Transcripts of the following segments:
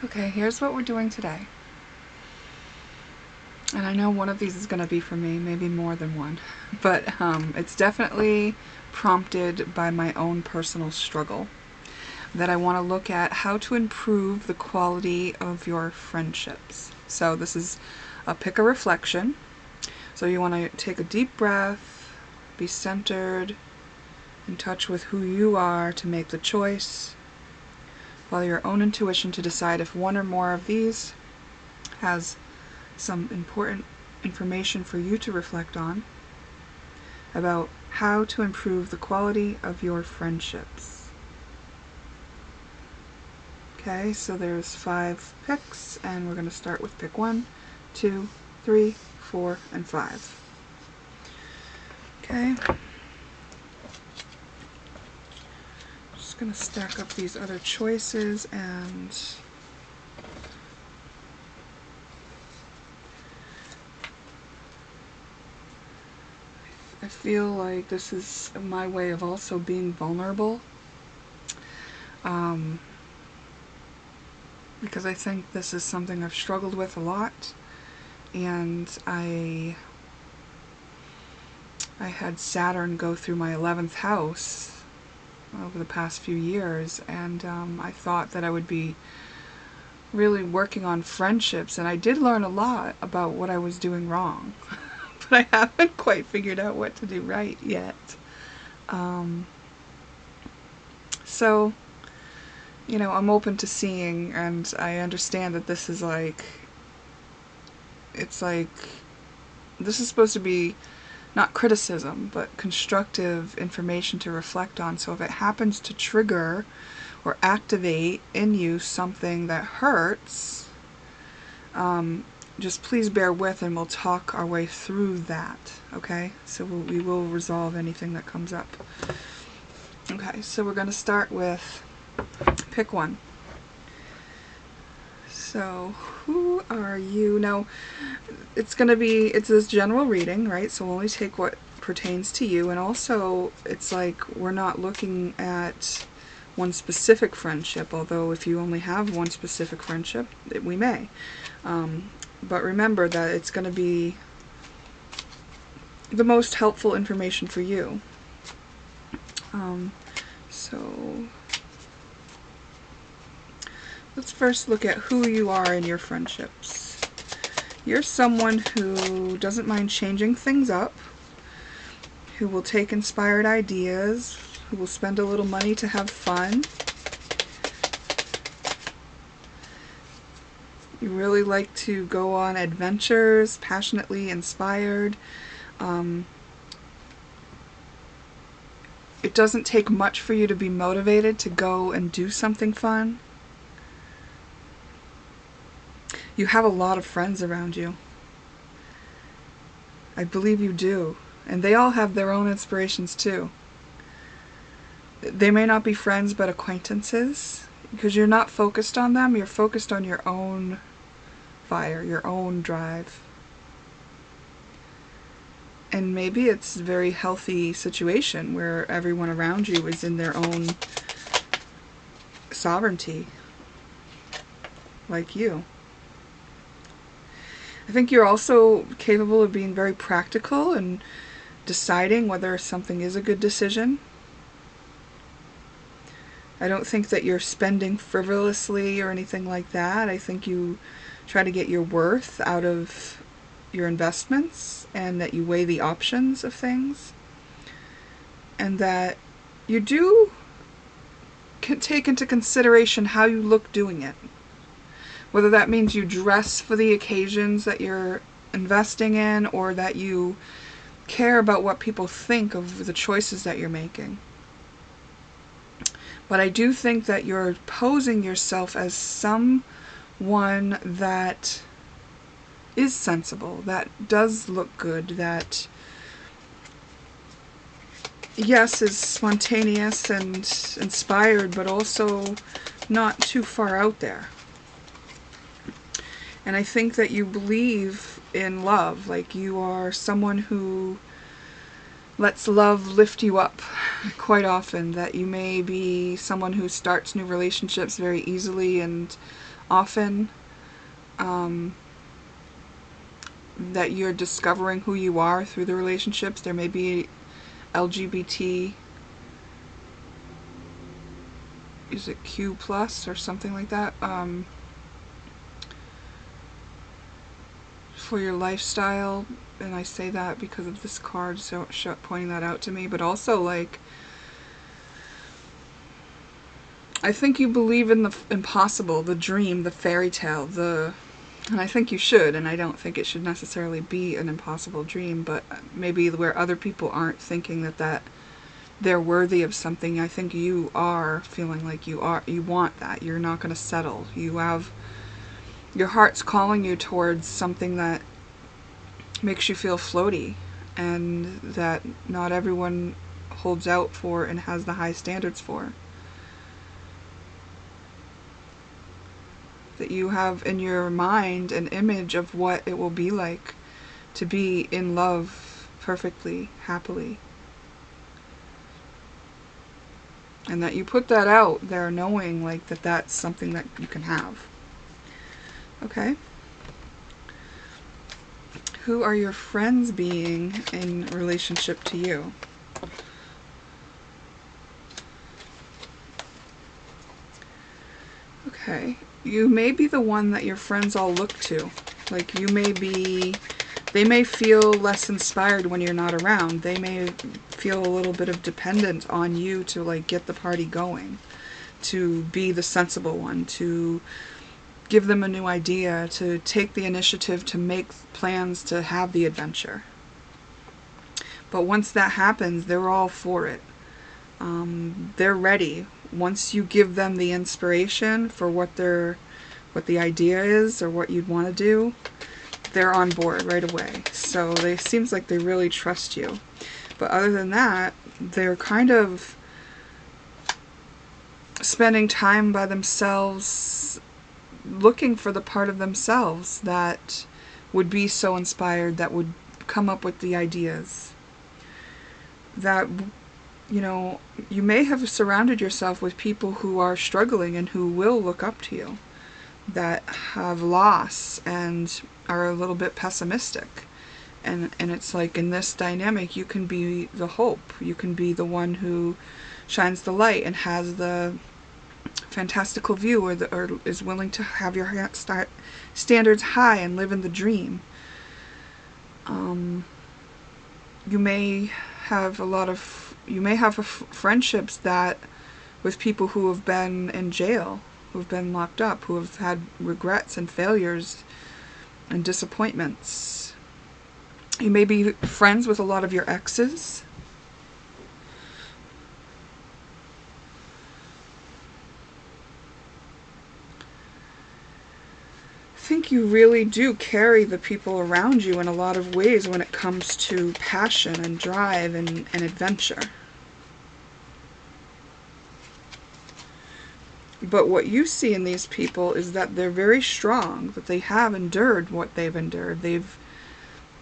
Okay, here's what we're doing today. And I know one of these is going to be for me, maybe more than one. But it's definitely prompted by my own personal struggle. That I want to look at how to improve the quality of your friendships. So this is a pick a reflection. So you want to take a deep breath, be centered, in touch with who you are to make the choice. Follow your own intuition to decide if one or more of these has some important information for you to reflect on about how to improve the quality of your friendships. Okay, so there's 5 picks, and we're going to start with pick 1, 2, 3, 4, and 5. Okay. Just going to stack up these other choices, and I feel like this is my way of also being vulnerable. Because I think this is something I've struggled with a lot, and I had Saturn go through my 11th house over the past few years, and I thought that I would be really working on friendships, and I did learn a lot about what I was doing wrong, but I haven't quite figured out what to do right yet. So, you know, I'm open to seeing, and I understand that this is like, it's like, this is supposed to be not criticism, but constructive information to reflect on. So if it happens to trigger or activate in you something that hurts, just please bear with, and we'll talk our way through that, okay? So we will resolve anything that comes up. Okay, so we're going to start with pick 1. So, who are you? Now, it's this general reading, right? So we'll only take what pertains to you, and also it's like we're not looking at one specific friendship, although if you only have one specific friendship, we may. But remember that it's going to be the most helpful information for you. So let's first look at who you are in your friendships. You're someone who doesn't mind changing things up, who will take inspired ideas, who will spend a little money to have fun. You really like to go on adventures, passionately inspired. It doesn't take much for you to be motivated to go and do something fun. You have a lot of friends around you. I believe you do. And they all have their own inspirations too. They may not be friends, but acquaintances, because you're not focused on them, you're focused on your own fire, your own drive. And maybe it's a very healthy situation where everyone around you is in their own sovereignty, like you. I think you're also capable of being very practical and deciding whether something is a good decision. I don't think that you're spending frivolously or anything like that. I think you try to get your worth out of your investments, and that you weigh the options of things, and that you do can take into consideration how you look doing it. Whether that means you dress for the occasions that you're investing in, or that you care about what people think of the choices that you're making. But I do think that you're posing yourself as someone that is sensible, that does look good, that, yes, is spontaneous and inspired, but also not too far out there. And I think that you believe in love, like you are someone who lets love lift you up quite often, that you may be someone who starts new relationships very easily and often, that you're discovering who you are through the relationships. There may be LGBT, is it Q plus or something like that, for your lifestyle. And I say that because of this card, so pointing that out to me. But also, like, I think you believe in the impossible, the dream, the fairy tale, and I think you should, and I don't think it should necessarily be an impossible dream, but maybe where other people aren't thinking that they're worthy of something, I think you are feeling like you want that. You're not going to settle. Your heart's calling you towards something that makes you feel floaty, and that not everyone holds out for and has the high standards for. That you have in your mind an image of what it will be like to be in love perfectly, happily. And that you put that out there knowing like that that's something that you can have. Okay? Who are your friends being in relationship to you? Okay. You may be the one that your friends all look to. Like, they may feel less inspired when you're not around. They may feel a little bit of dependent on you to, like, get the party going, to be the sensible one, to give them a new idea, to take the initiative, to make plans, to have the adventure. But once that happens, they're all for it. They're ready. Once you give them the inspiration for what the idea is or what you'd want to do, they're on board right away. So it seems like they really trust you. But other than that, they're kind of spending time by themselves, looking for the part of themselves that would be so inspired, that would come up with the ideas. That, you know, you may have surrounded yourself with people who are struggling and who will look up to you, that have loss and are a little bit pessimistic. And it's like, in this dynamic, you can be the hope. You can be the one who shines the light and has the fantastical view, or is willing to have your standards high and live in the dream. You may have friendships that with people who have been in jail, who have been locked up, who have had regrets and failures and disappointments. You may be friends with a lot of your exes. I think you really do carry the people around you in a lot of ways when it comes to passion and drive and adventure. But what you see in these people is that they're very strong, that they have endured what they've endured.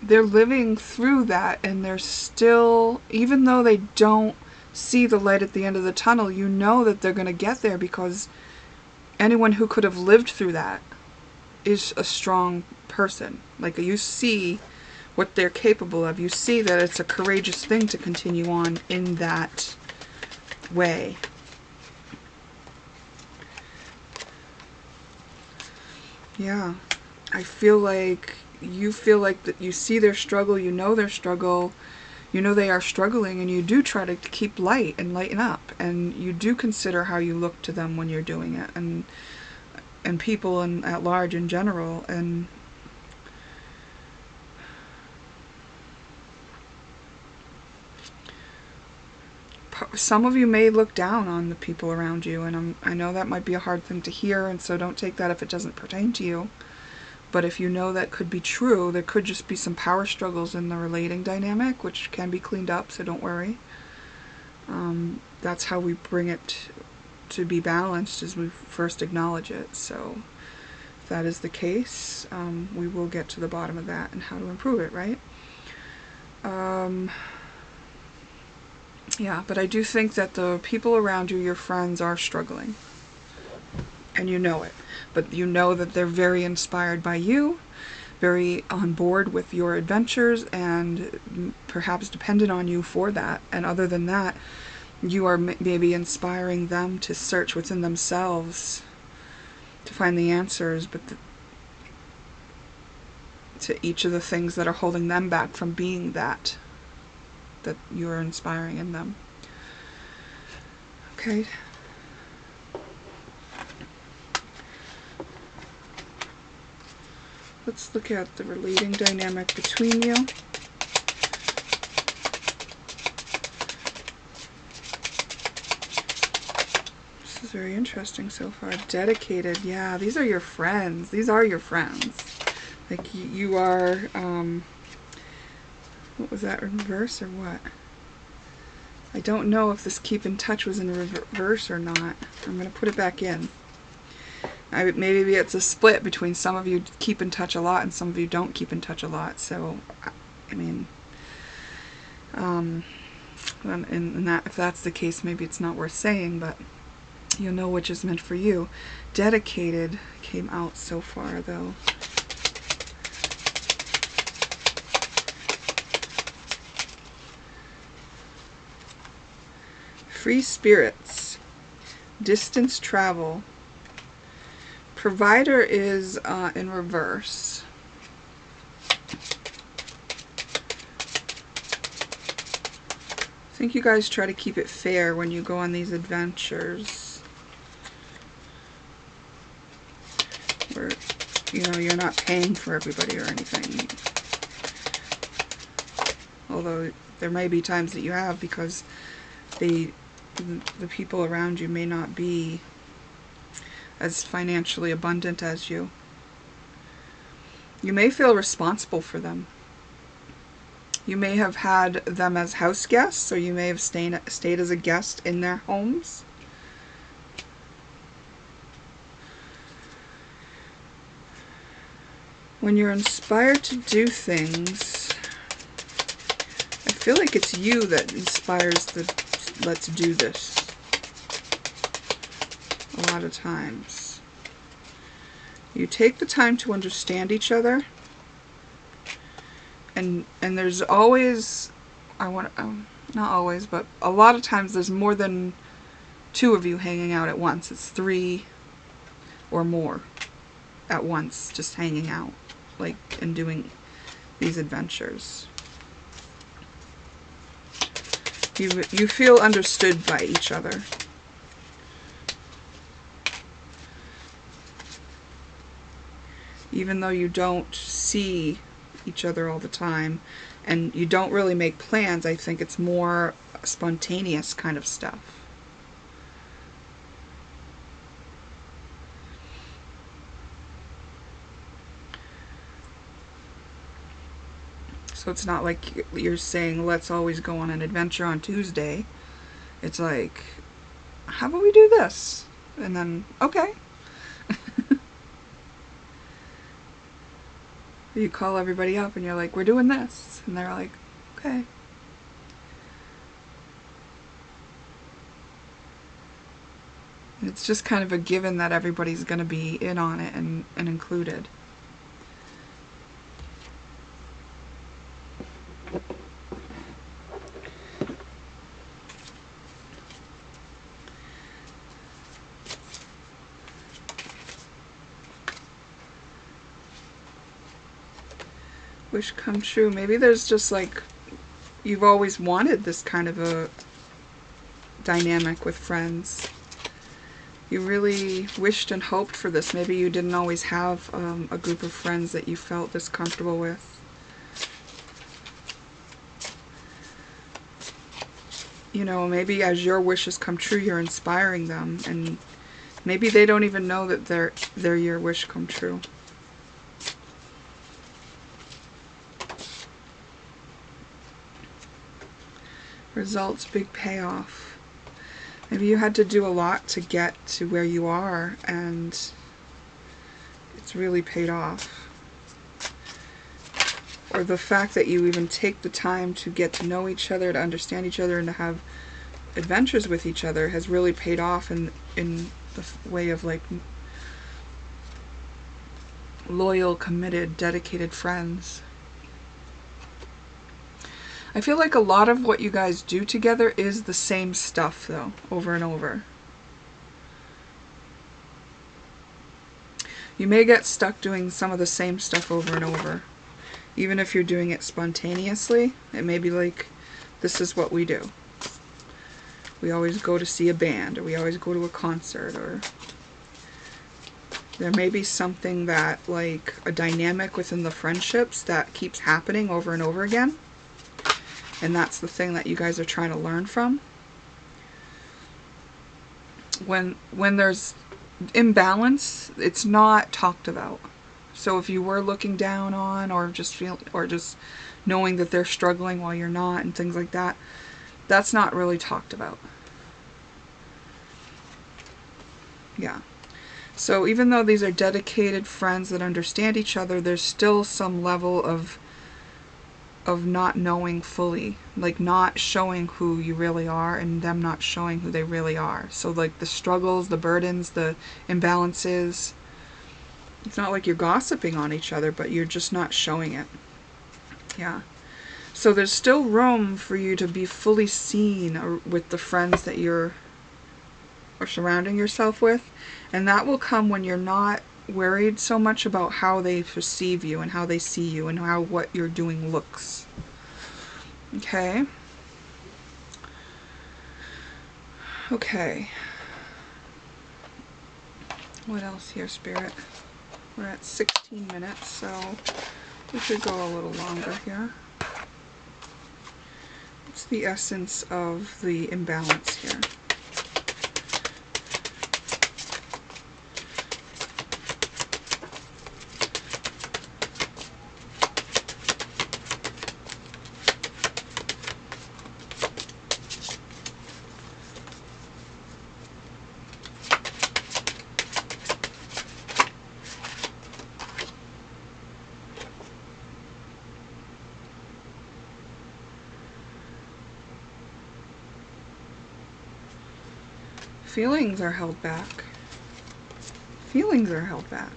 They're living through that, and they're still, even though they don't see the light at the end of the tunnel, you know that they're going to get there, because anyone who could have lived through that is a strong person. Like, you see what they're capable of. You see that it's a courageous thing to continue on in that way. Yeah. I feel like you that you see their struggle, you know their struggle, you know they are struggling, and you do try to keep light and lighten up, and you do consider how you look to them when you're doing it, and people at large in general. And some of you may look down on the people around you, and I know that might be a hard thing to hear, and so don't take that if it doesn't pertain to you. But if you know that could be true, there could just be some power struggles in the relating dynamic, which can be cleaned up, so don't worry. That's how we bring it to be balanced, is we first acknowledge it. So if that is the case, we will get to the bottom of that and how to improve it, right? Yeah, but I do think that the people around you, your friends, are struggling. And you know it. But you know that they're very inspired by you, very on board with your adventures, and perhaps dependent on you for that. And other than that, you are maybe inspiring them to search within themselves to find the answers, but to each of the things that are holding them back from being that you're inspiring in them. Okay. Let's look at the relating dynamic between you. This is very interesting so far. Dedicated. Yeah, these are your friends. These are your friends. Like you are, what was that, reverse or what? I don't know if this keep in touch was in reverse or not. I'm going to put it back in. Maybe it's a split between some of you keep in touch a lot and some of you don't keep in touch a lot. So, I mean, and that, if that's the case, maybe it's not worth saying, but you'll know which is meant for you. Dedicated came out so far, though. Free spirits. Distance travel. Provider is in reverse. I think you guys try to keep it fair when you go on these adventures. Where, you know, you're not paying for everybody or anything. Although there may be times that you have, because the people around you may not be as financially abundant as you. You may feel responsible for them. You may have had them as house guests, or you may have stayed as a guest in their homes. When you're inspired to do things, I feel like it's you that inspires the let's do this. A lot of times. You take the time to understand each other, and there's always, not always, but a lot of times there's more than two of you hanging out at once. It's three or more at once, just hanging out, like, and doing these adventures. You feel understood by each other. Even though you don't see each other all the time, and you don't really make plans, I think it's more spontaneous kind of stuff. So it's not like you're saying, let's always go on an adventure on Tuesday. It's like, how about we do this? And then, okay. You call everybody up and you're like, we're doing this. And they're like, okay. It's just kind of a given that everybody's going to be in on it and included. Wish come true. Maybe there's just like, you've always wanted this kind of a dynamic with friends. You really wished and hoped for this. Maybe you didn't always have a group of friends that you felt this comfortable with. You know, maybe as your wishes come true, you're inspiring them, and maybe they don't even know that they're your wish come true. Results, big payoff. Maybe you had to do a lot to get to where you are, and it's really paid off. Or the fact that you even take the time to get to know each other, to understand each other, and to have adventures with each other has really paid off in the way of like loyal, committed, dedicated friends. I feel like a lot of what you guys do together is the same stuff, though, over and over. You may get stuck doing some of the same stuff over and over. Even if you're doing it spontaneously, it may be like, this is what we do. We always go to see a band, or we always go to a concert, or there may be something that, like, a dynamic within the friendships that keeps happening over and over again. And that's the thing that you guys are trying to learn from. When there's imbalance, it's not talked about. So if you were looking down on, or just knowing that they're struggling while you're not, and things like that, that's not really talked about. Yeah. So even though these are dedicated friends that understand each other, there's still some level of not knowing fully, like not showing who you really are, and them not showing who they really are. So like the struggles, the burdens, the imbalances, it's not like you're gossiping on each other, but you're just not showing it. Yeah. So there's still room for you to be fully seen with the friends that you're surrounding yourself with, and that will come when you're not worried so much about how they perceive you and how they see you and how what you're doing looks. Okay. Okay. What else here, Spirit? We're at 16 minutes, so we should go a little longer here. What's the essence of the imbalance here? Feelings are held back. Feelings are held back.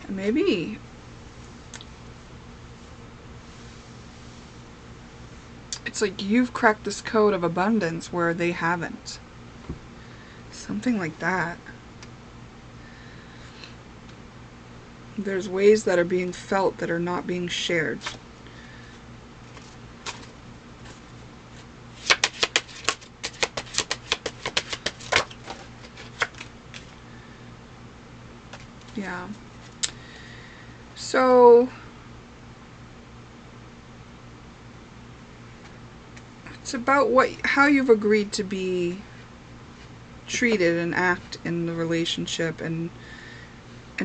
And maybe it's like you've cracked this code of abundance where they haven't. Something like that. There's ways that are being felt that are not being shared. Yeah. So it's about how you've agreed to be treated and act in the relationship, and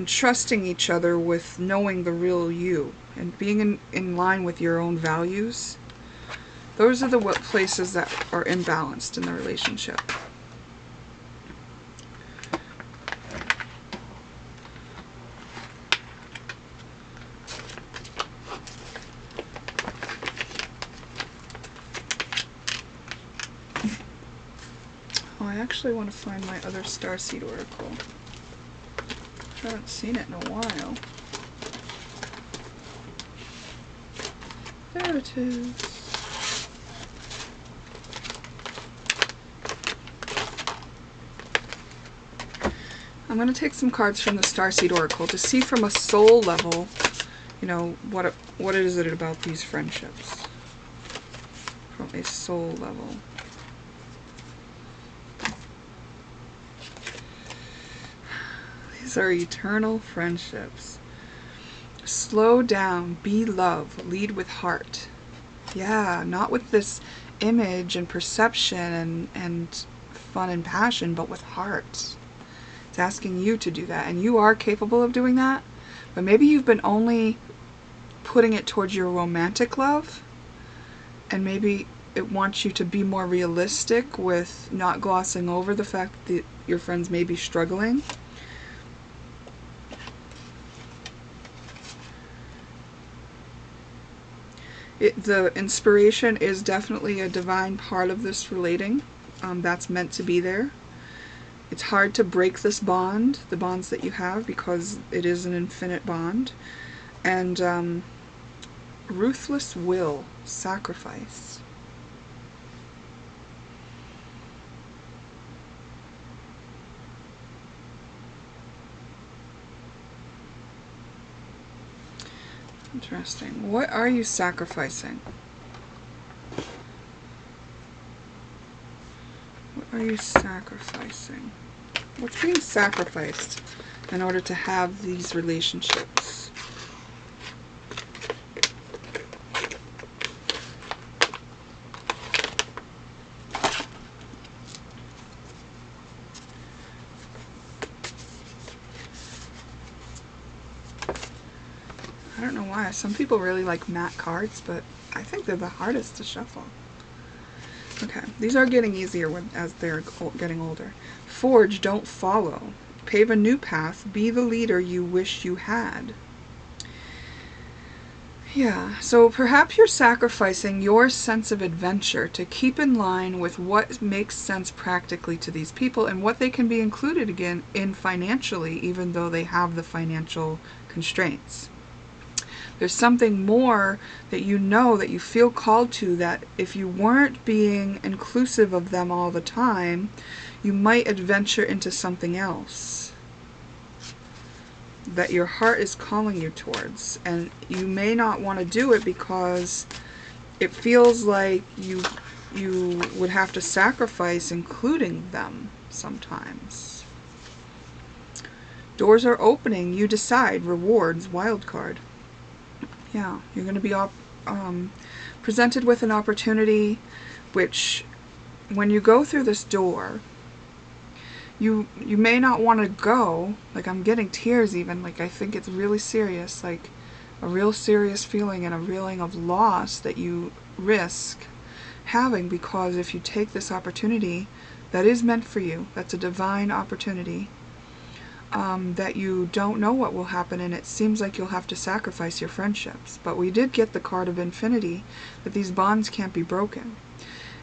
trusting each other with knowing the real you and being in line with your own values. Those are the places that are imbalanced in the relationship. I actually want to find my other starseed oracle. I haven't seen it in a while. There it is. I'm going to take some cards from the starseed oracle to see from a soul level, you know, what is it about these friendships from a soul level. These are eternal friendships. Slow down, be love, lead with heart. Yeah, not with this image and perception and fun and passion, but with heart. It's asking you to do that, and you are capable of doing that, but maybe you've been only putting it towards your romantic love, and maybe it wants you to be more realistic with not glossing over the fact that your friends may be struggling. The inspiration is definitely a divine part of this relating. That's meant to be there. It's hard to break this bond, the bonds that you have, because it is an infinite bond. And ruthless will, sacrifice. Interesting. What are you sacrificing? What are you sacrificing? What's being sacrificed in order to have these relationships? I don't know why. Some people really like matte cards, but I think they're the hardest to shuffle. Okay, these are getting easier as they're getting older. Forge, don't follow. Pave a new path. Be the leader you wish you had. Yeah, so perhaps you're sacrificing your sense of adventure to keep in line with what makes sense practically to these people and what they can be included again in financially, even though they have the financial constraints. There's something more that you feel called to, that if you weren't being inclusive of them all the time, you might adventure into something else that your heart is calling you towards. And you may not want to do it because it feels like you would have to sacrifice including them sometimes. Doors are opening. You decide. Rewards. Wild card. Yeah, you're going to be presented with an opportunity which, when you go through this door, you may not want to go. Like, I'm getting tears even. Like, I think it's really serious. Like, a real serious feeling and a feeling of loss that you risk having, because if you take this opportunity that is meant for you, that's a divine opportunity, that you don't know what will happen, and it seems like you'll have to sacrifice your friendships. But we did get the card of infinity, that these bonds can't be broken.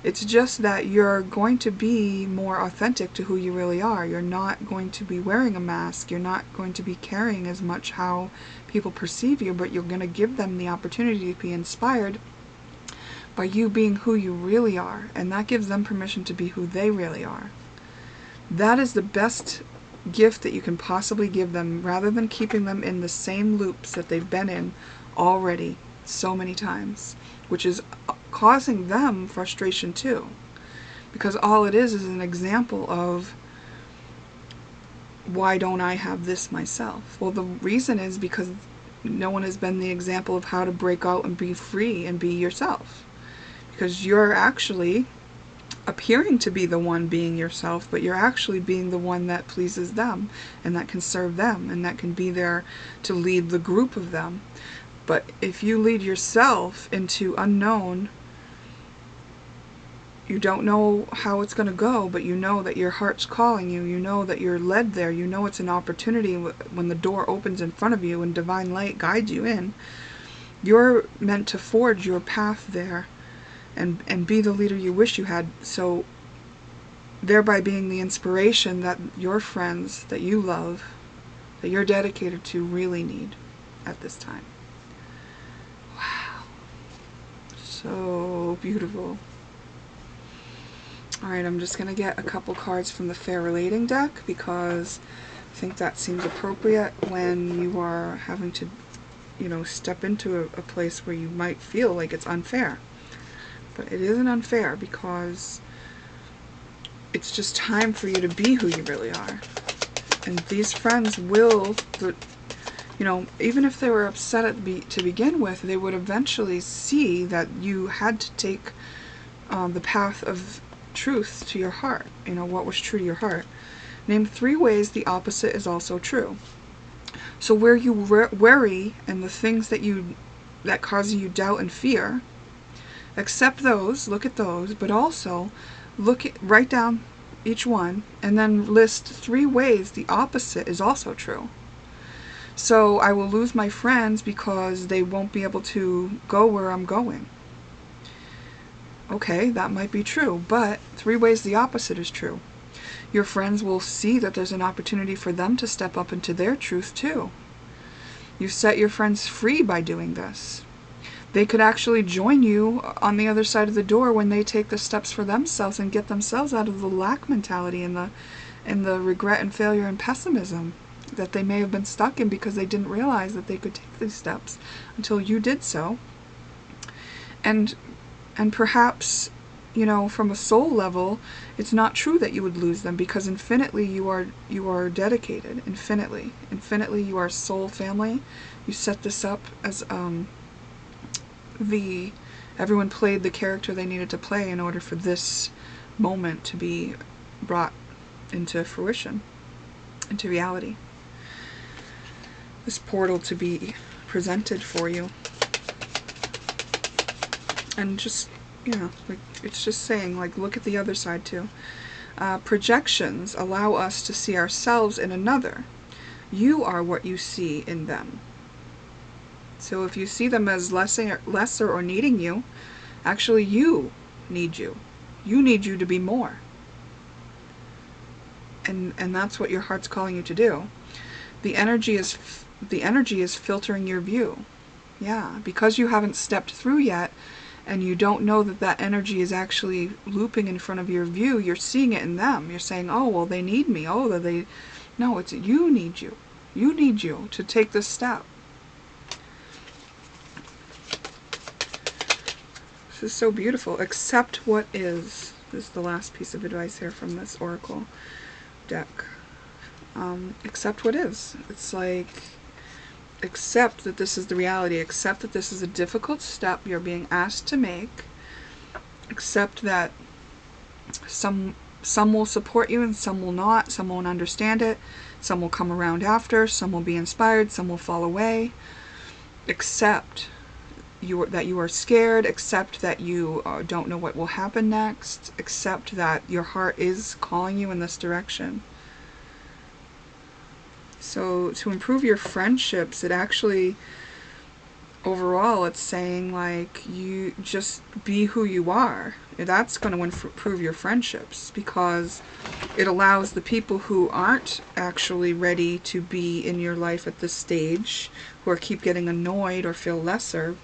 It's just that you're going to be more authentic to who you really are. You're not going to be wearing a mask. You're not going to be caring as much how people perceive you, but you're going to give them the opportunity to be inspired by you being who you really are, and that gives them permission to be who they really are. That is the best gift that you can possibly give them, rather than keeping them in the same loops that they've been in already so many times, which is causing them frustration too, because all it is an example of, why don't I have this myself? Well, the reason is because no one has been the example of how to break out and be free and be yourself, because you're actually appearing to be the one being yourself, but you're actually being the one that pleases them and that can serve them and that can be there to lead the group of them. But if you lead yourself into unknown, you don't know how it's going to go, but you know that your heart's calling you. You know that you're led there. You know it's an opportunity when the door opens in front of you and divine light guides you in. You're meant to forge your path there and be the leader you wish you had, so thereby being the inspiration that your friends that you love, that you're dedicated to, really need at this time. Wow. So beautiful. Alright, I'm just going to get a couple cards from the Fair Relating deck, because I think that seems appropriate when you are having to, step into a place where you might feel like it's unfair. But it isn't unfair, because it's just time for you to be who you really are. And these friends will, even if they were upset to begin with, they would eventually see that you had to take the path of truth to your heart. What was true to your heart. Name 3 ways the opposite is also true. So where you worry and the things that cause you doubt and fear, accept those, look at those, but also write down each one and then list 3 ways the opposite is also true. So I will lose my friends because they won't be able to go where I'm going. Okay, that might be true, but 3 ways the opposite is true. Your friends will see that there's an opportunity for them to step up into their truth too. You set your friends free by doing this. They could actually join you on the other side of the door when they take the steps for themselves and get themselves out of the lack mentality and the regret and failure and pessimism that they may have been stuck in because they didn't realize that they could take these steps until you did so. And perhaps, from a soul level, it's not true that you would lose them, because infinitely you are dedicated. Infinitely you are soul family. You set this up as everyone played the character they needed to play in order for this moment to be brought into fruition, into reality. This portal to be presented for you. And just, it's just saying, look at the other side too. Projections allow us to see ourselves in another. You are what you see in them. So if you see them as lesser or needing you, actually you need you. You need you to be more. And that's what your heart's calling you to do. The energy is filtering your view. Yeah, because you haven't stepped through yet, and you don't know that energy is actually looping in front of your view, you're seeing it in them. You're saying, oh, well, they need me. Oh, no, it's you need you. You need you to take this step. This is so beautiful. Accept what is. This is the last piece of advice here from this oracle deck. Accept what is. It's like, accept that this is the reality. Accept that this is a difficult step you're being asked to make. Accept that some will support you and some will not. Some won't understand it. Some will come around after. Some will be inspired. Some will fall away. Accept that you are scared. Accept that you don't know what will happen next. Accept that your heart is calling you in this direction. So to improve your friendships, it actually, overall, it's saying, you just be who you are. That's going to improve your friendships, because it allows the people who aren't actually ready to be in your life at this stage, who keep getting annoyed or feel lesser,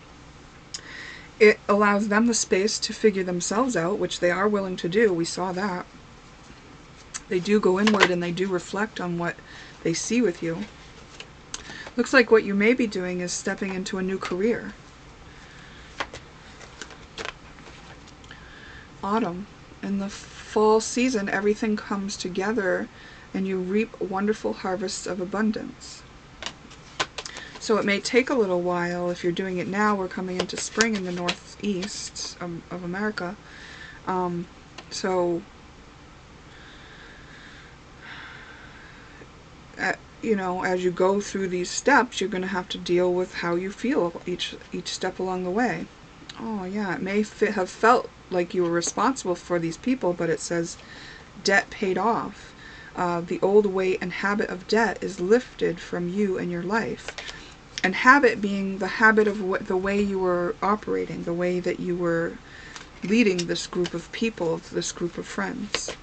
it allows them the space to figure themselves out, which they are willing to do. We saw that. They do go inward and they do reflect on what they see with you. Looks like what you may be doing is stepping into a new career. Autumn. In the fall season, everything comes together and you reap wonderful harvests of abundance. So it may take a little while. If you're doing it now, we're coming into spring in the northeast of America. As you go through these steps, you're going to have to deal with how you feel each step along the way. Oh yeah, it may have felt like you were responsible for these people, but it says debt paid off. The old weight and habit of debt is lifted from you and your life. And habit being the habit of the way you were operating, the way that you were leading this group of people, this group of friends.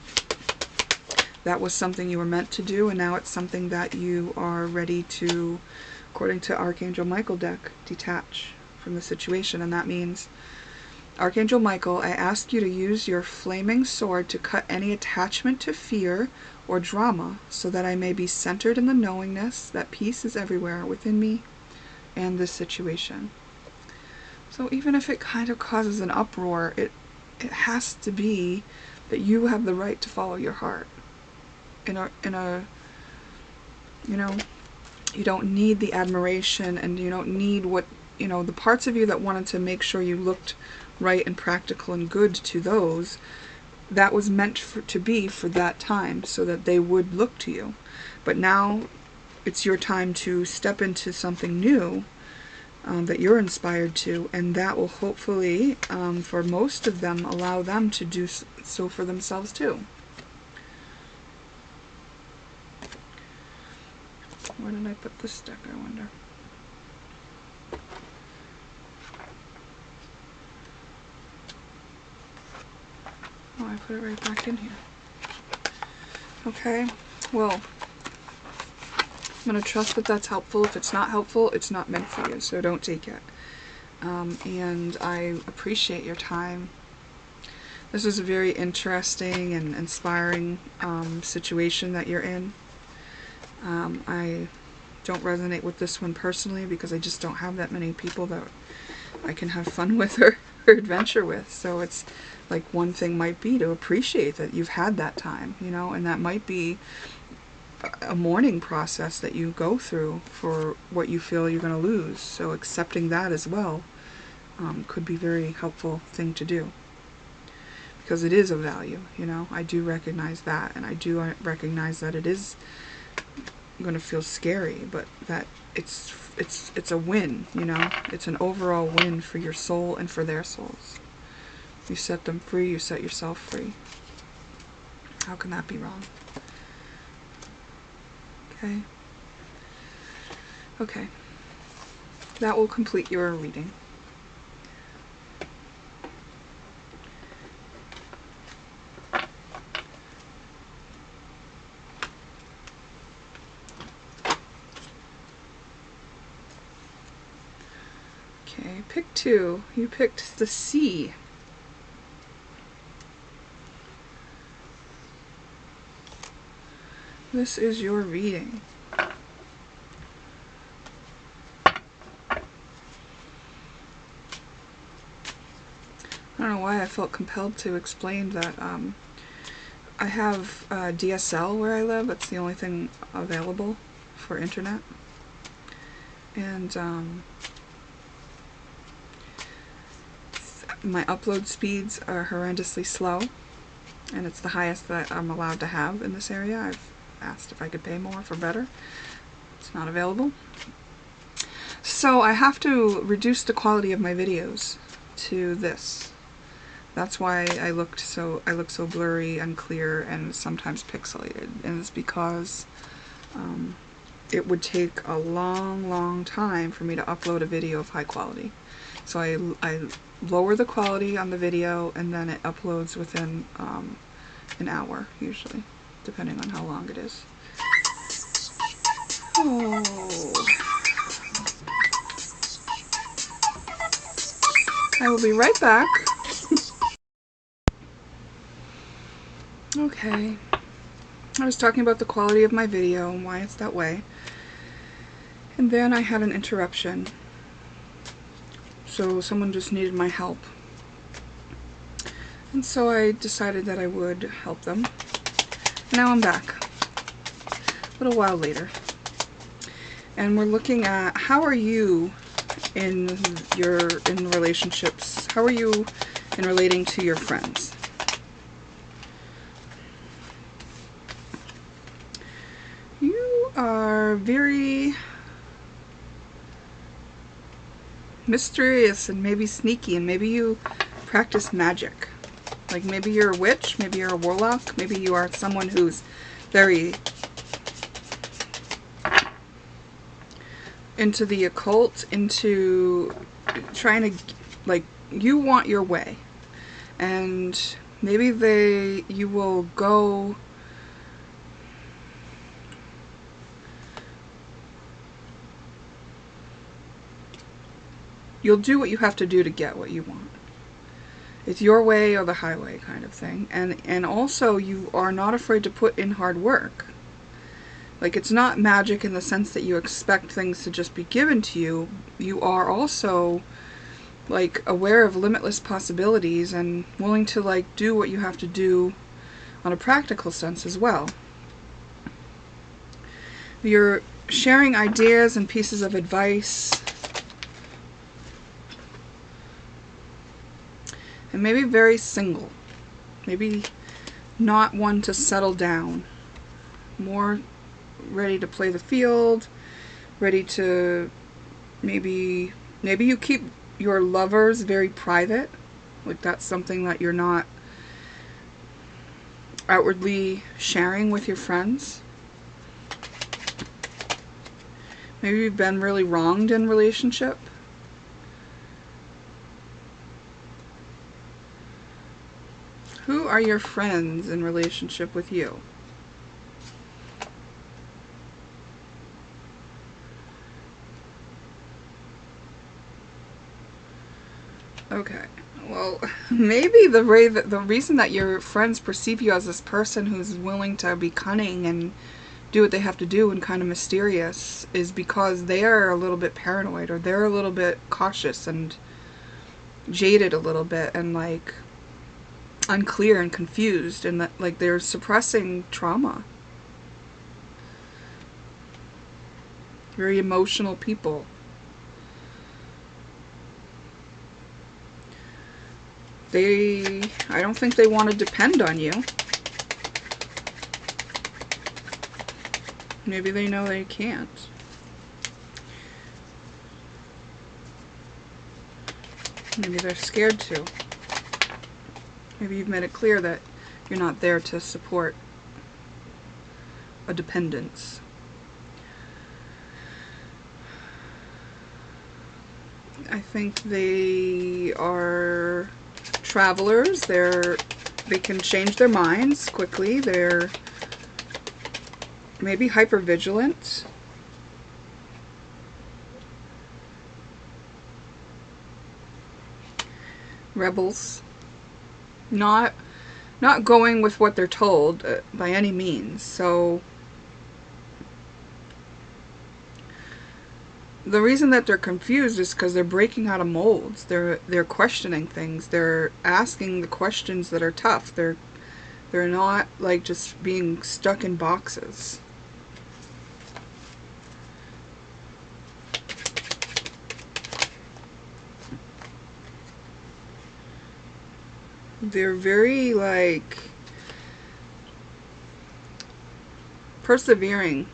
That was something you were meant to do, and now it's something that you are ready to, according to Archangel Michael deck, detach from the situation. And that means, Archangel Michael, I ask you to use your flaming sword to cut any attachment to fear or drama, so that I may be centered in the knowingness that peace is everywhere within me and this situation. So even if it kind of causes an uproar, it has to be that you have the right to follow your heart. You don't need the admiration, and you don't need the parts of you that wanted to make sure you looked right and practical and good to those. That was meant to be for that time, so that they would look to you. But now it's your time to step into something new that you're inspired to, and that will hopefully, for most of them, allow them to do so for themselves too. Where did I put this deck, I wonder? Oh, I put it right back in here. Okay, well, I'm going to trust that that's helpful. If it's not helpful, it's not meant for you, so don't take it. And I appreciate your time. This is a very interesting and inspiring situation that you're in. I don't resonate with this one personally because I just don't have that many people that I can have fun with or adventure with. So it's like one thing might be to appreciate that you've had that time, you know, and that might be a mourning process that you go through for what you feel you're going to lose. So accepting that as well could be a very helpful thing to do. Because it is of value, you know. I do recognize that, and I do recognize that it is going to feel scary, but that it's a win, you know. It's an overall win for your soul and for their souls. You set them free, you set yourself free. How can that be wrong? Okay. Okay. That will complete your reading. Okay, pick two. You picked the C. This is your reading. I don't know why I felt compelled to explain that I have DSL where I live. It's the only thing available for internet. And my upload speeds are horrendously slow. And it's the highest that I'm allowed to have in this area. I've asked if I could pay more for better. It's not available. So I have to reduce the quality of my videos to this. That's why I look so blurry, unclear, and sometimes pixelated. And it's because it would take a long time for me to upload a video of high quality. So I lower the quality on the video, and then it uploads within an hour, usually, depending on how long it is. Oh. I will be right back. Okay. I was talking about the quality of my video and why it's that way. And then I had an interruption. So someone just needed my help. And so I decided that I would help them. Now I'm back. A little while later. And we're looking at how are you in relationships? How are you in relating to your friends? You are very mysterious and maybe sneaky, and maybe you practice magic. Like maybe you're a witch, maybe you're a warlock, maybe you are someone who's very into the occult, into trying to, like, you want your way. And maybe you will go you'll do what you have to do to get what you want. It's your way or the highway kind of thing. And also you are not afraid to put in hard work. Like, it's not magic in the sense that you expect things to just be given to you. You are also, like, aware of limitless possibilities and willing to, like, do what you have to do on a practical sense as well. You're sharing ideas and pieces of advice. And maybe very single. Maybe not one to settle down. More ready to play the field, ready to maybe you keep your lovers very private. Like, that's something that you're not outwardly sharing with your friends. Maybe you've been really wronged in relationship. Who are your friends in relationship with you? Okay. Well, maybe the reason that your friends perceive you as this person who's willing to be cunning and do what they have to do and kind of mysterious is because they are a little bit paranoid, or they're a little bit cautious and jaded a little bit, and like unclear and confused, and that like they're suppressing trauma. Very emotional people. I don't think they want to depend on you. Maybe they know they can't. Maybe they're scared to. Maybe you've made it clear that you're not there to support a dependence. I think they are travelers. They can change their minds quickly. They're maybe hypervigilant. Rebels. Not going with what they're told by any means. So the reason that they're confused is because they're breaking out of molds. They're questioning things. They're asking the questions that are tough. They're not like just being stuck in boxes. They're very like persevering.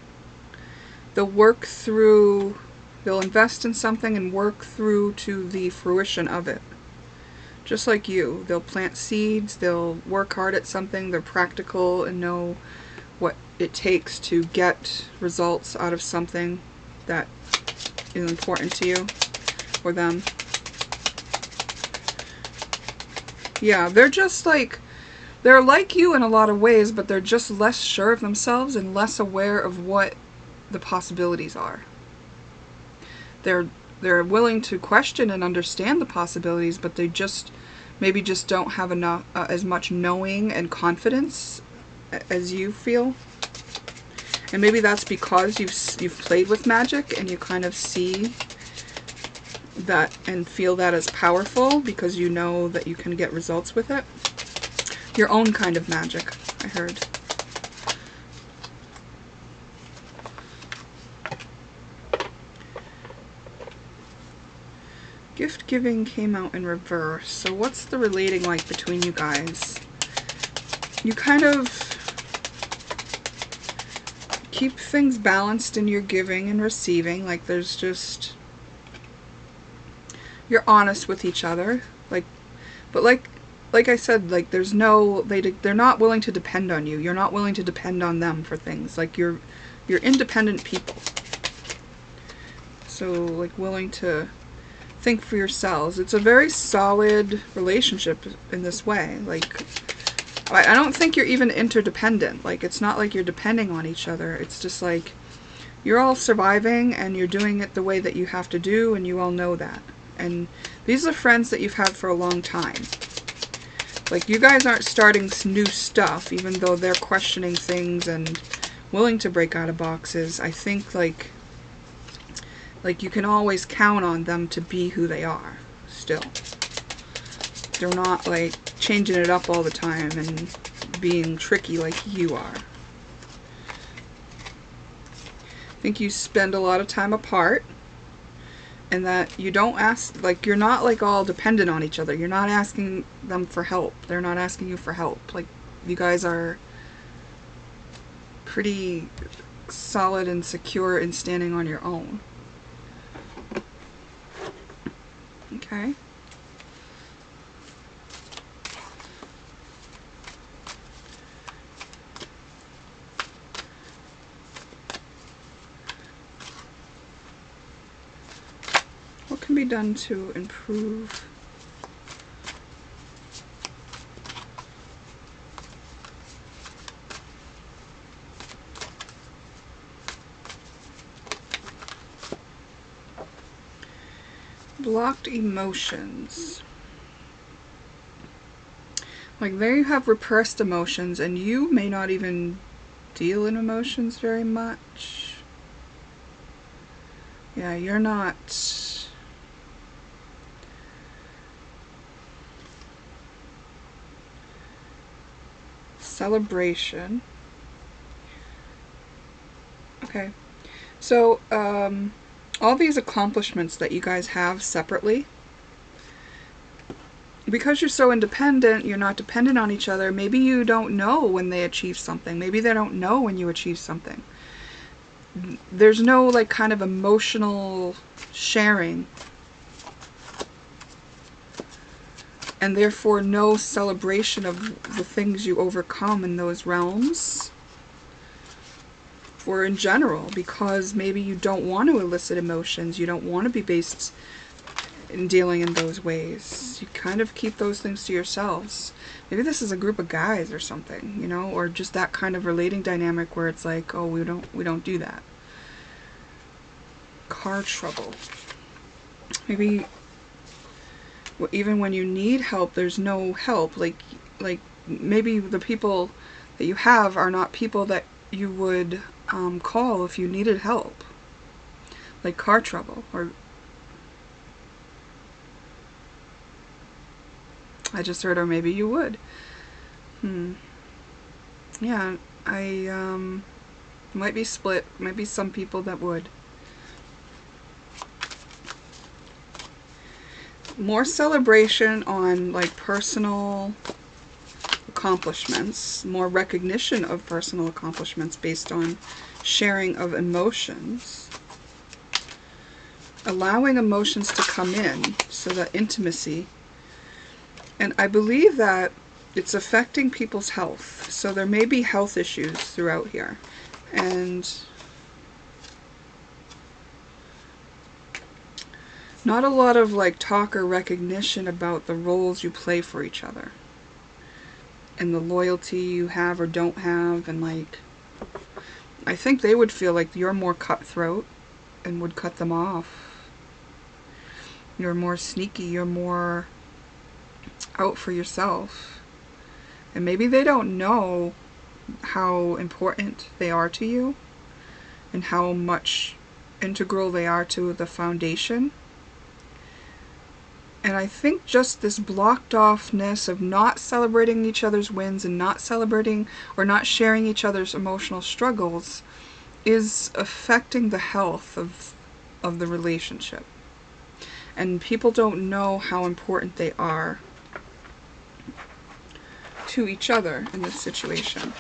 They'll work through, they'll invest in something and work through to the fruition of it. Just like you. They'll plant seeds, they'll work hard at something, they're practical and know what it takes to get results out of something that is important to you or them. Yeah, they're just like, they're like you in a lot of ways, but they're just less sure of themselves and less aware of what the possibilities are. They're willing to question and understand the possibilities, but they just maybe just don't have enough as much knowing and confidence as you feel. And maybe that's because you've played with magic and you kind of see that and feel that as powerful because you know that you can get results with it. Your own kind of magic, I heard. Gift giving came out in reverse. So what's the relating like between you guys? You kind of keep things balanced in your giving and receiving. Like there's just, you're honest with each other. But like I said, like there's no, they're not willing to depend on you. You're not willing to depend on them for things. Like you're independent people. So like willing to think for yourselves. It's a very solid relationship in this way. Like I don't think you're even interdependent. Like it's not like you're depending on each other. It's just like you're all surviving and you're doing it the way that you have to do, and you all know that. And these are friends that you've had for a long time. Like you guys aren't starting new stuff, even though they're questioning things and willing to break out of boxes. I think like you can always count on them to be who they are still. They're not like changing it up all the time and being tricky like you are. I think you spend a lot of time apart, and that you don't ask, like you're not like all dependent on each other. You're not asking them for help. They're not asking you for help. Like you guys are pretty solid and secure in standing on your own. Okay. can be done to improve? Blocked emotions. Like, there you have repressed emotions, and you may not even deal in emotions very much. Yeah, you're not... Celebration. Okay. So, all these accomplishments that you guys have separately, because you're so independent, you're not dependent on each other, maybe you don't know when they achieve something. Maybe they don't know when you achieve something. There's no, like, kind of emotional sharing. And therefore no celebration of the things you overcome in those realms. Or in general, because maybe you don't want to elicit emotions. You don't want to be based in dealing in those ways. You kind of keep those things to yourselves. Maybe this is a group of guys or something, you know, or just that kind of relating dynamic where it's like, oh, we don't do that. Car trouble. Maybe even when you need help, there's no help. Like maybe the people that you have are not people that you would call if you needed help. Like car trouble, or I just heard, or maybe you would. Yeah, I might be split. Maybe some people that would. More celebration on, like, personal accomplishments, more recognition of personal accomplishments based on sharing of emotions, allowing emotions to come in, so that intimacy. And I believe that it's affecting people's health, so there may be health issues throughout here. And not a lot of, like, talk or recognition about the roles you play for each other. And the loyalty you have or don't have, and, like, I think they would feel like you're more cutthroat and would cut them off. You're more sneaky, you're more out for yourself. And maybe they don't know how important they are to you and how much integral they are to the foundation. And I think just this blocked offness of not celebrating each other's wins and not celebrating or not sharing each other's emotional struggles is affecting the health of the relationship. And people don't know how important they are to each other in this situation.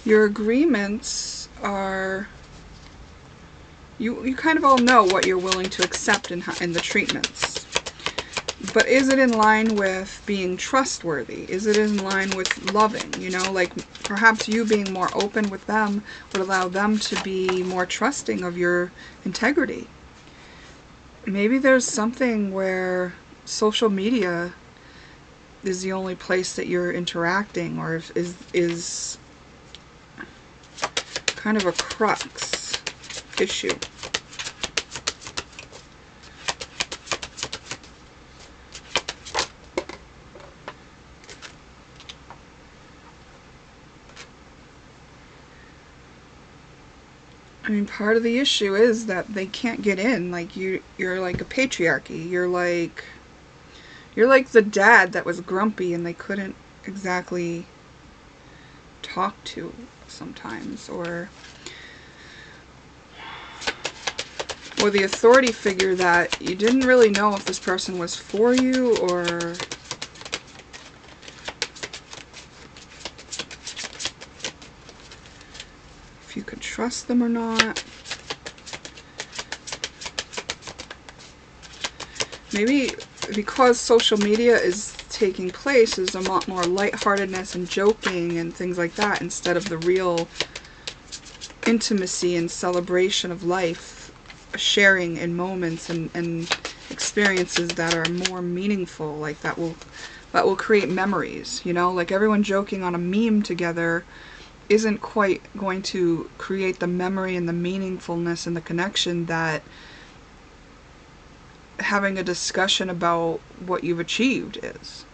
Your agreements are, you kind of all know what you're willing to accept in the treatments. But is it in line with being trustworthy? Is it in line with loving? You know, like perhaps you being more open with them would allow them to be more trusting of your integrity. Maybe there's something where social media is the only place that you're interacting, or is kind of a crux issue. I mean, part of the issue is that they can't get in. Like, you're like a patriarchy. You're like the dad that was grumpy and they couldn't exactly talk to sometimes, or the authority figure that you didn't really know if this person was for you or if you could trust them or not. Maybe because social media is taking place is a lot more lightheartedness and joking and things like that, instead of the real intimacy and celebration of life, sharing in moments and experiences that are more meaningful, like that will create memories, you know? Like everyone joking on a meme together isn't quite going to create the memory and the meaningfulness and the connection that having a discussion about what you've achieved is.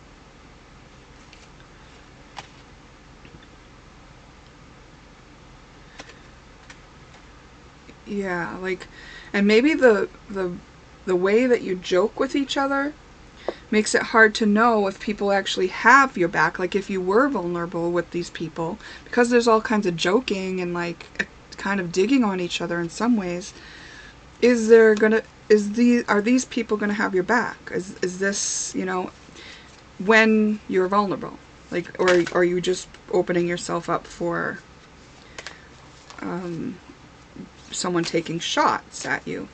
Yeah, like, and maybe the way that you joke with each other makes it hard to know if people actually have your back. Like if you were vulnerable with these people, because there's all kinds of joking and like kind of digging on each other in some ways, are these people gonna have your back? Is this, you know, when you're vulnerable? Like, or are you just opening yourself up for someone taking shots at you?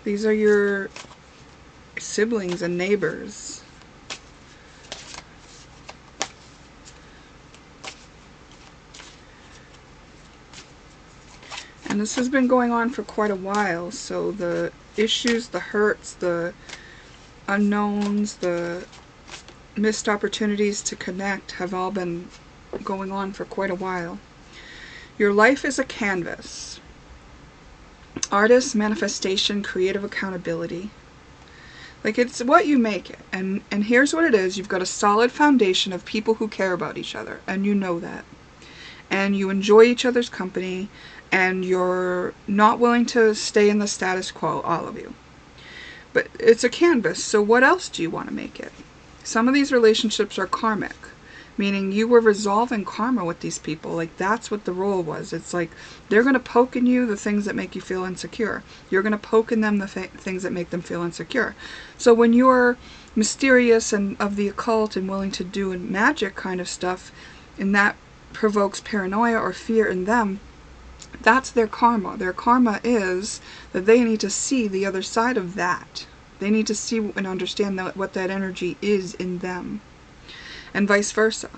These are your siblings and neighbors. And this has been going on for quite a while, so the issues, the hurts, the unknowns, the missed opportunities to connect have all been going on for quite a while. Your life is a canvas. Artist, manifestation, creative accountability. Like, it's what you make it. And here's what it is. You've got a solid foundation of people who care about each other, and you know that. And you enjoy each other's company, and you're not willing to stay in the status quo, all of you. But it's a canvas, so what else do you want to make it? Some of these relationships are karmic, meaning you were resolving karma with these people. Like, that's what the role was. It's like they're going to poke in you the things that make you feel insecure. You're going to poke in them the things that make them feel insecure. So when you're mysterious and of the occult and willing to do magic kind of stuff, and that provokes paranoia or fear in them, that's their karma. Their karma is that they need to see the other side of that. They need to see and understand what that energy is in them. And vice versa.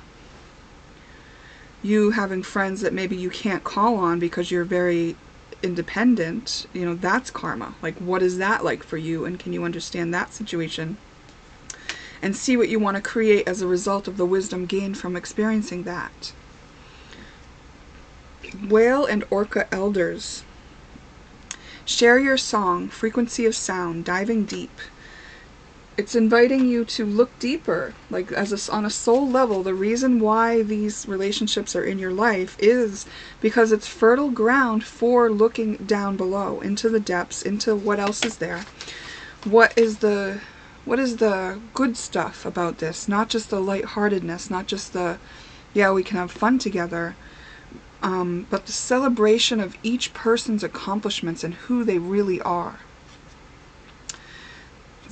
You having friends that maybe you can't call on because you're very independent, you know, that's karma. Like, what is that like for you? And can you understand that situation? And see what you want to create as a result of the wisdom gained from experiencing that. Whale and orca elders. Share your song, frequency of sound, diving deep. It's inviting you to look deeper, like on a soul level. The reason why these relationships are in your life is because it's fertile ground for looking down below, into the depths, into what else is there. What is the good stuff about this? Not just the lightheartedness, not just the, yeah, we can have fun together, but the celebration of each person's accomplishments and who they really are.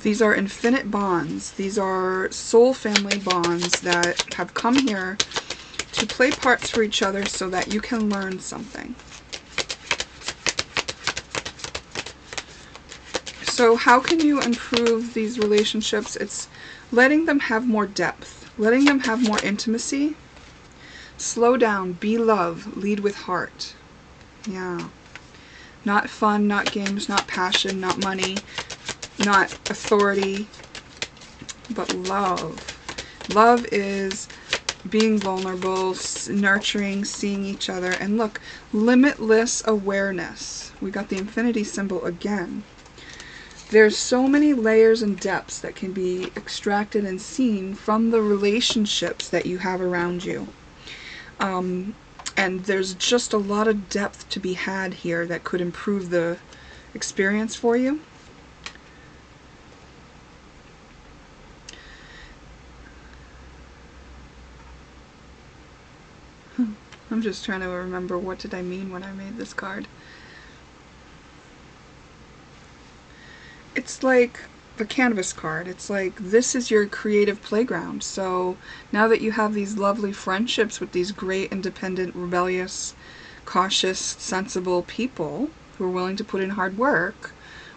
These are infinite bonds. These are soul family bonds that have come here to play parts for each other so that you can learn something. So how can you improve these relationships? It's letting them have more depth, letting them have more intimacy. Slow down, be love, lead with heart. Yeah. Not fun, not games, not passion, not money, not authority, but love. Love is being vulnerable, nurturing, seeing each other. And look, limitless awareness. We got the infinity symbol again. There's so many layers and depths that can be extracted and seen from the relationships that you have around you. And there's just a lot of depth to be had here that could improve the experience for you. I'm just trying to remember, what did I mean when I made this card? It's like the canvas card. It's like, this is your creative playground. So now that you have these lovely friendships with these great, independent, rebellious, cautious, sensible people who are willing to put in hard work,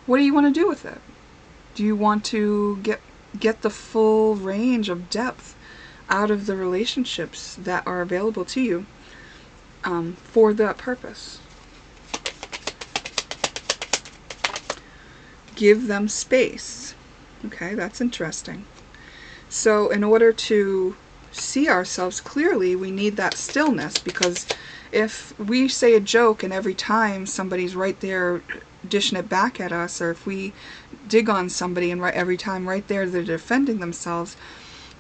what do you want to do with it? Do you want to get the full range of depth out of the relationships that are available to you for that purpose? Give them space. Okay, that's interesting. So in order to see ourselves clearly, we need that stillness, because if we say a joke and every time somebody's right there dishing it back at us, or if we dig on somebody and every time right there they're defending themselves,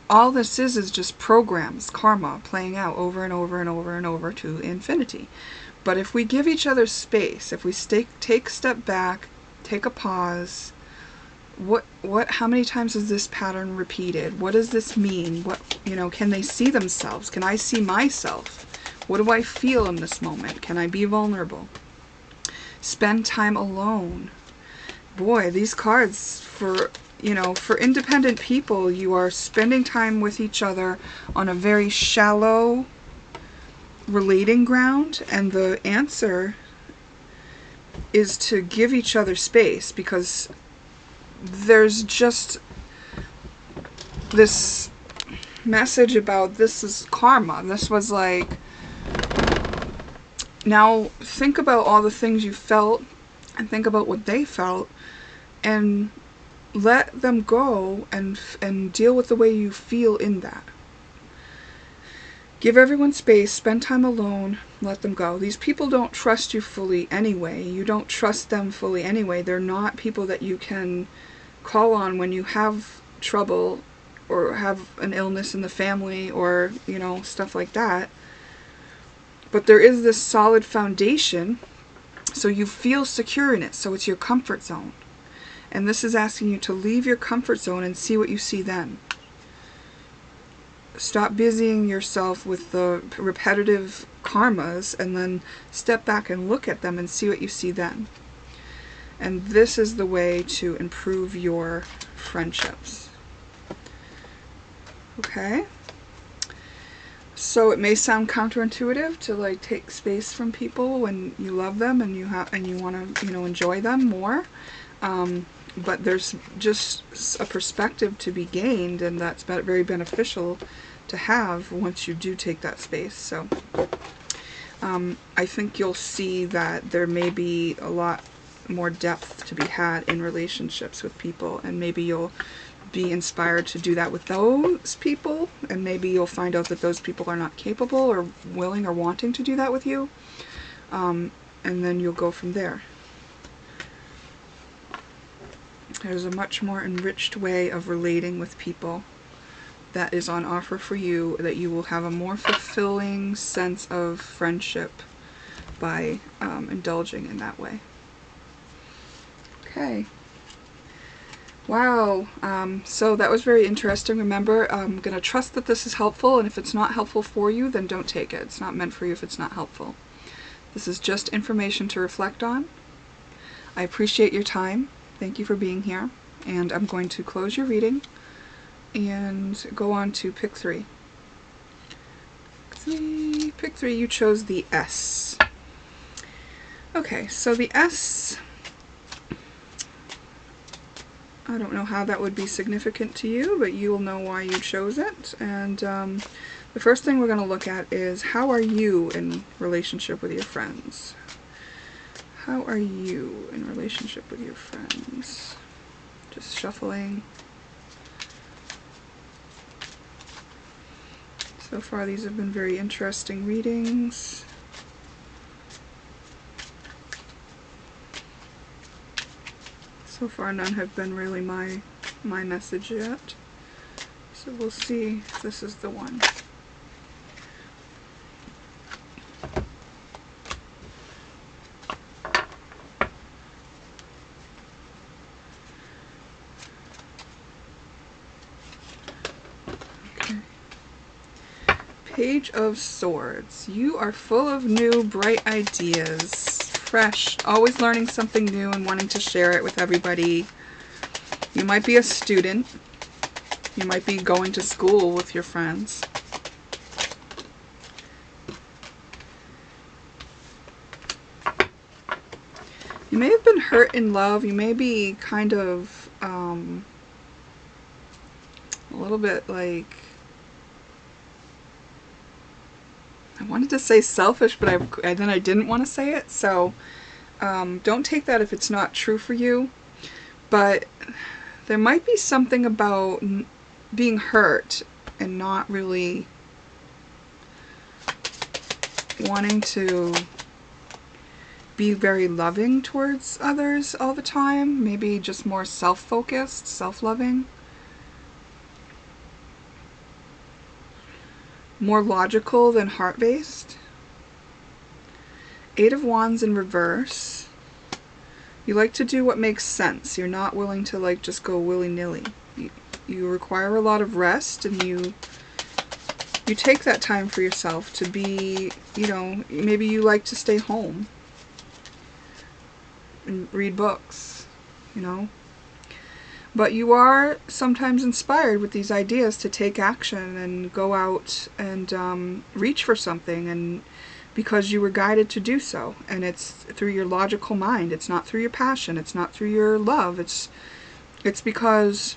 all this is just programs, karma, playing out over and over and over and over to infinity. But if we give each other space, if we take a step back, take a pause, how many times is this pattern repeated? What does this mean? Can they see themselves? Can I see myself? What do I feel in this moment? Can I be vulnerable? Spend time alone. Boy, these cards for independent people, you are spending time with each other on a very shallow relating ground, and the answer is to give each other space, because there's just this message about this is karma. This was like, now think about all the things you felt and think about what they felt, and let them go and deal with the way you feel in that. Give everyone space, spend time alone, let them go. These people don't trust you fully anyway. You don't trust them fully anyway. They're not people that you can call on when you have trouble or have an illness in the family or, stuff like that. But there is this solid foundation, so you feel secure in it, so it's your comfort zone. And this is asking you to leave your comfort zone and see what you see then. Stop busying yourself with the repetitive karmas and then step back and look at them and see what you see then. And this is the way to improve your friendships. Okay? So it may sound counterintuitive to take space from people when you love them and you want to enjoy them more. But there's just a perspective to be gained, and that's very beneficial to have once you do take that space. So I think you'll see that there may be a lot more depth to be had in relationships with people, and maybe you'll be inspired to do that with those people, and maybe you'll find out that those people are not capable or willing or wanting to do that with you, and then you'll go from there. There's a much more enriched way of relating with people that is on offer for you, that you will have a more fulfilling sense of friendship by indulging in that way. Okay. Wow. So that was very interesting. Remember, I'm going to trust that this is helpful, and if it's not helpful for you, then don't take it. It's not meant for you if it's not helpful. This is just information to reflect on. I appreciate your time. Thank you for being here. And I'm going to close your reading and go on to pick 3. Pick 3, you chose the S. Okay, so the S, I don't know how that would be significant to you, but you will know why you chose it. And the first thing we're going to look at is, how are you in relationship with your friends? How are you in relationship with your friends? Just shuffling. So far these have been very interesting readings. So far none have been really my message yet. So we'll see if this is the one. Page of Swords. You are full of new, bright ideas. Fresh. Always learning something new and wanting to share it with everybody. You might be a student. You might be going to school with your friends. You may have been hurt in love. You may be kind of a little bit like, I wanted to say selfish, but then I didn't want to say it. So don't take that if it's not true for you. But there might be something about being hurt and not really wanting to be very loving towards others all the time. Maybe just more self-focused, self-loving. More logical than heart-based. Eight of Wands in reverse. You like to do what makes sense. You're not willing to like just go willy-nilly. You require a lot of rest, and you take that time for yourself to be, you know, maybe you like to stay home and read books, you know. But you are sometimes inspired with these ideas to take action and go out and reach for something, and because you were guided to do so. And it's through your logical mind. It's not through your passion. It's not through your love. It's because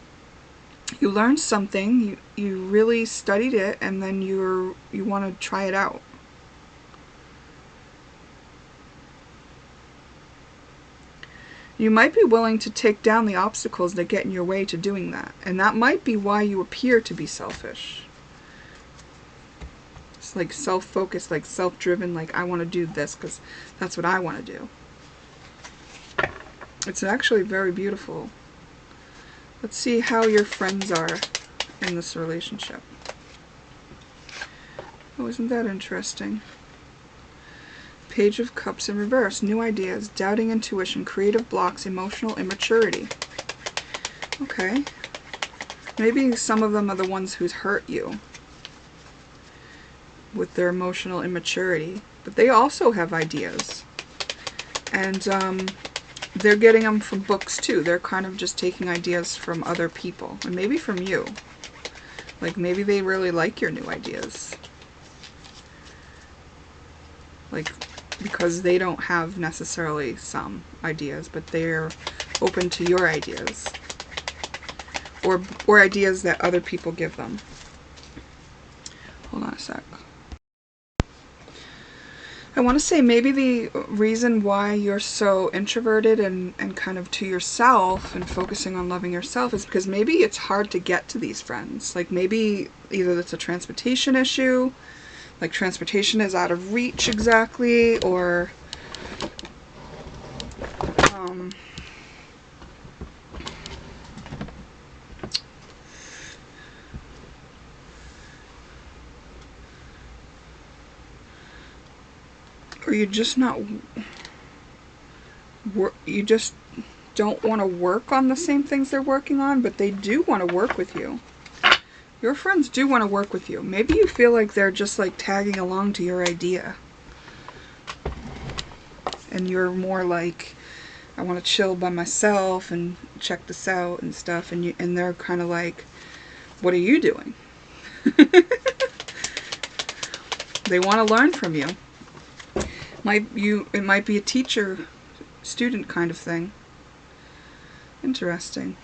you learned something, you really studied it, and then you want to try it out. You might be willing to take down the obstacles that get in your way to doing that. And that might be why you appear to be selfish. It's like self-focused, like self-driven, like I want to do this because that's what I want to do. It's actually very beautiful. Let's see how your friends are in this relationship. Oh, isn't that interesting? Page of Cups in reverse. New ideas, doubting intuition, creative blocks, emotional immaturity. Okay. Maybe some of them are the ones who's hurt you with their emotional immaturity. But they also have ideas. And they're getting them from books too. They're kind of just taking ideas from other people. And maybe from you. Like maybe they really like your new ideas. Like, because they don't have necessarily some ideas, but they're open to your ideas. Or ideas that other people give them. Hold on a sec. I want to say maybe the reason why you're so introverted and kind of to yourself and focusing on loving yourself is because maybe it's hard to get to these friends. Like maybe either it's a transportation issue, like transportation is out of reach exactly, or you're just not, you just don't want to work on the same things they're working on, but they do want to work with you. Your friends do want to work with you. Maybe you feel like they're just like tagging along to your idea. And you're more like, I want to chill by myself and check this out and stuff. And they're kind of like, what are you doing? They want to learn from you. It might be a teacher-student kind of thing. Interesting.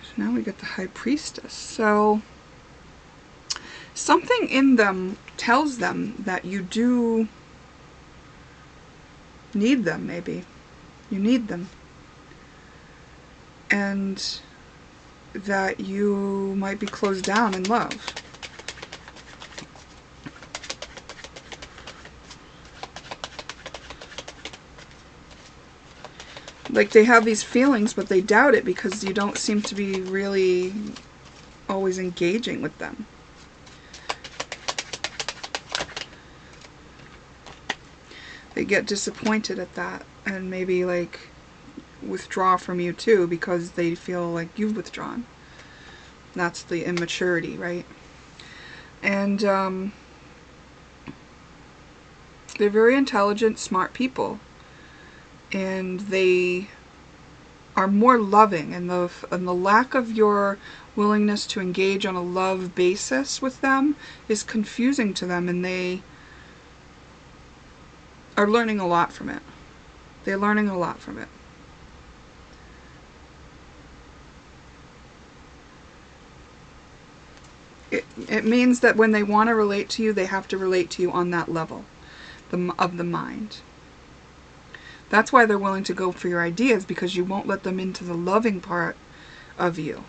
So now we get the High Priestess. So something in them tells them that you do need them, maybe. You need them. And that you might be closed down in love. Like they have these feelings, but they doubt it because you don't seem to be really always engaging with them. They get disappointed at that and maybe like withdraw from you too because they feel like you've withdrawn. That's the immaturity, right? And they're very intelligent, smart people. And they are more loving, and the lack of your willingness to engage on a love basis with them is confusing to them, and they are learning a lot from it. They're learning a lot from it. It means that when they want to relate to you, they have to relate to you on that level of the mind. That's why they're willing to go for your ideas, because you won't let them into the loving part of you.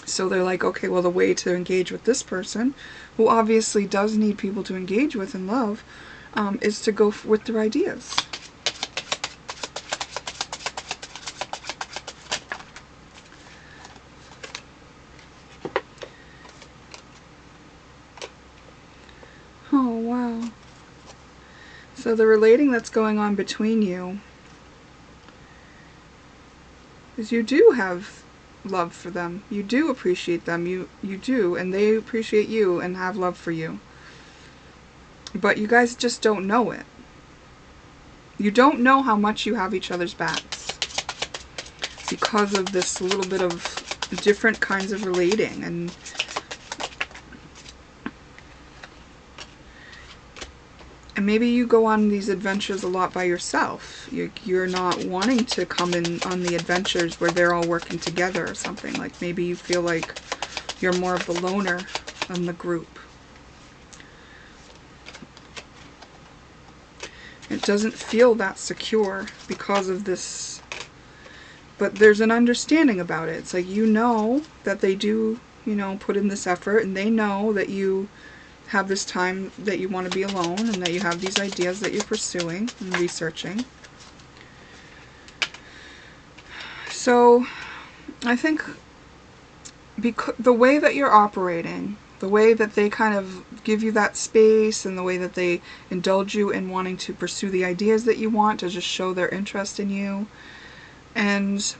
So they're like, okay, well, the way to engage with this person, who obviously does need people to engage with and love, is to go with their ideas. Oh, wow. So the relating that's going on between you is you do have love for them. You do appreciate them. You do, and they appreciate you and have love for you. But you guys just don't know it. You don't know how much you have each other's backs because of this little bit of different kinds of relating. And maybe you go on these adventures a lot by yourself. You're not wanting to come in on the adventures where they're all working together or something. Like maybe you feel like you're more of the loner in the group. It doesn't feel that secure because of this. But there's an understanding about it. It's like, you know that they do, you know, put in this effort, and they know that you have this time that you want to be alone, and that you have these ideas that you're pursuing and researching. So I think because the way that you're operating, the way that they kind of give you that space, and the way that they indulge you in wanting to pursue the ideas that you want, to just show their interest in you, and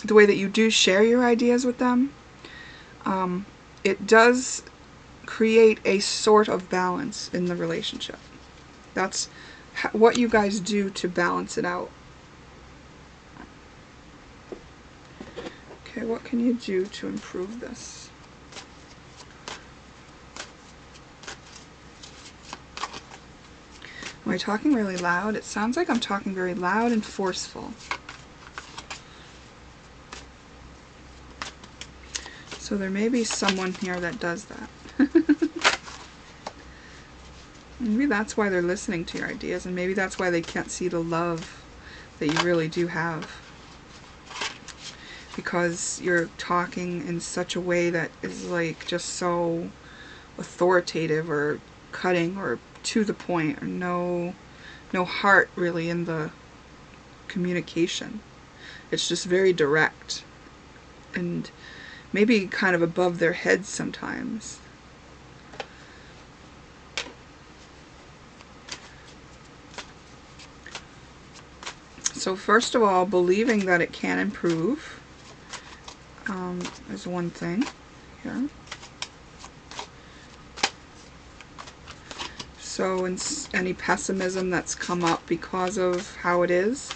the way that you do share your ideas with them, it does create a sort of balance in the relationship. That's what you guys do to balance it out. Okay, what can you do to improve this? Am I talking really loud? It sounds like I'm talking very loud and forceful. So there may be someone here that does that. Maybe that's why they're listening to your ideas, and maybe that's why they can't see the love that you really do have. Because you're talking in such a way that is like just so authoritative or cutting or to the point, or no heart really in the communication. It's just very direct and maybe kind of above their heads sometimes. So first of all, believing that it can improve is one thing here. So any pessimism that's come up because of how it is,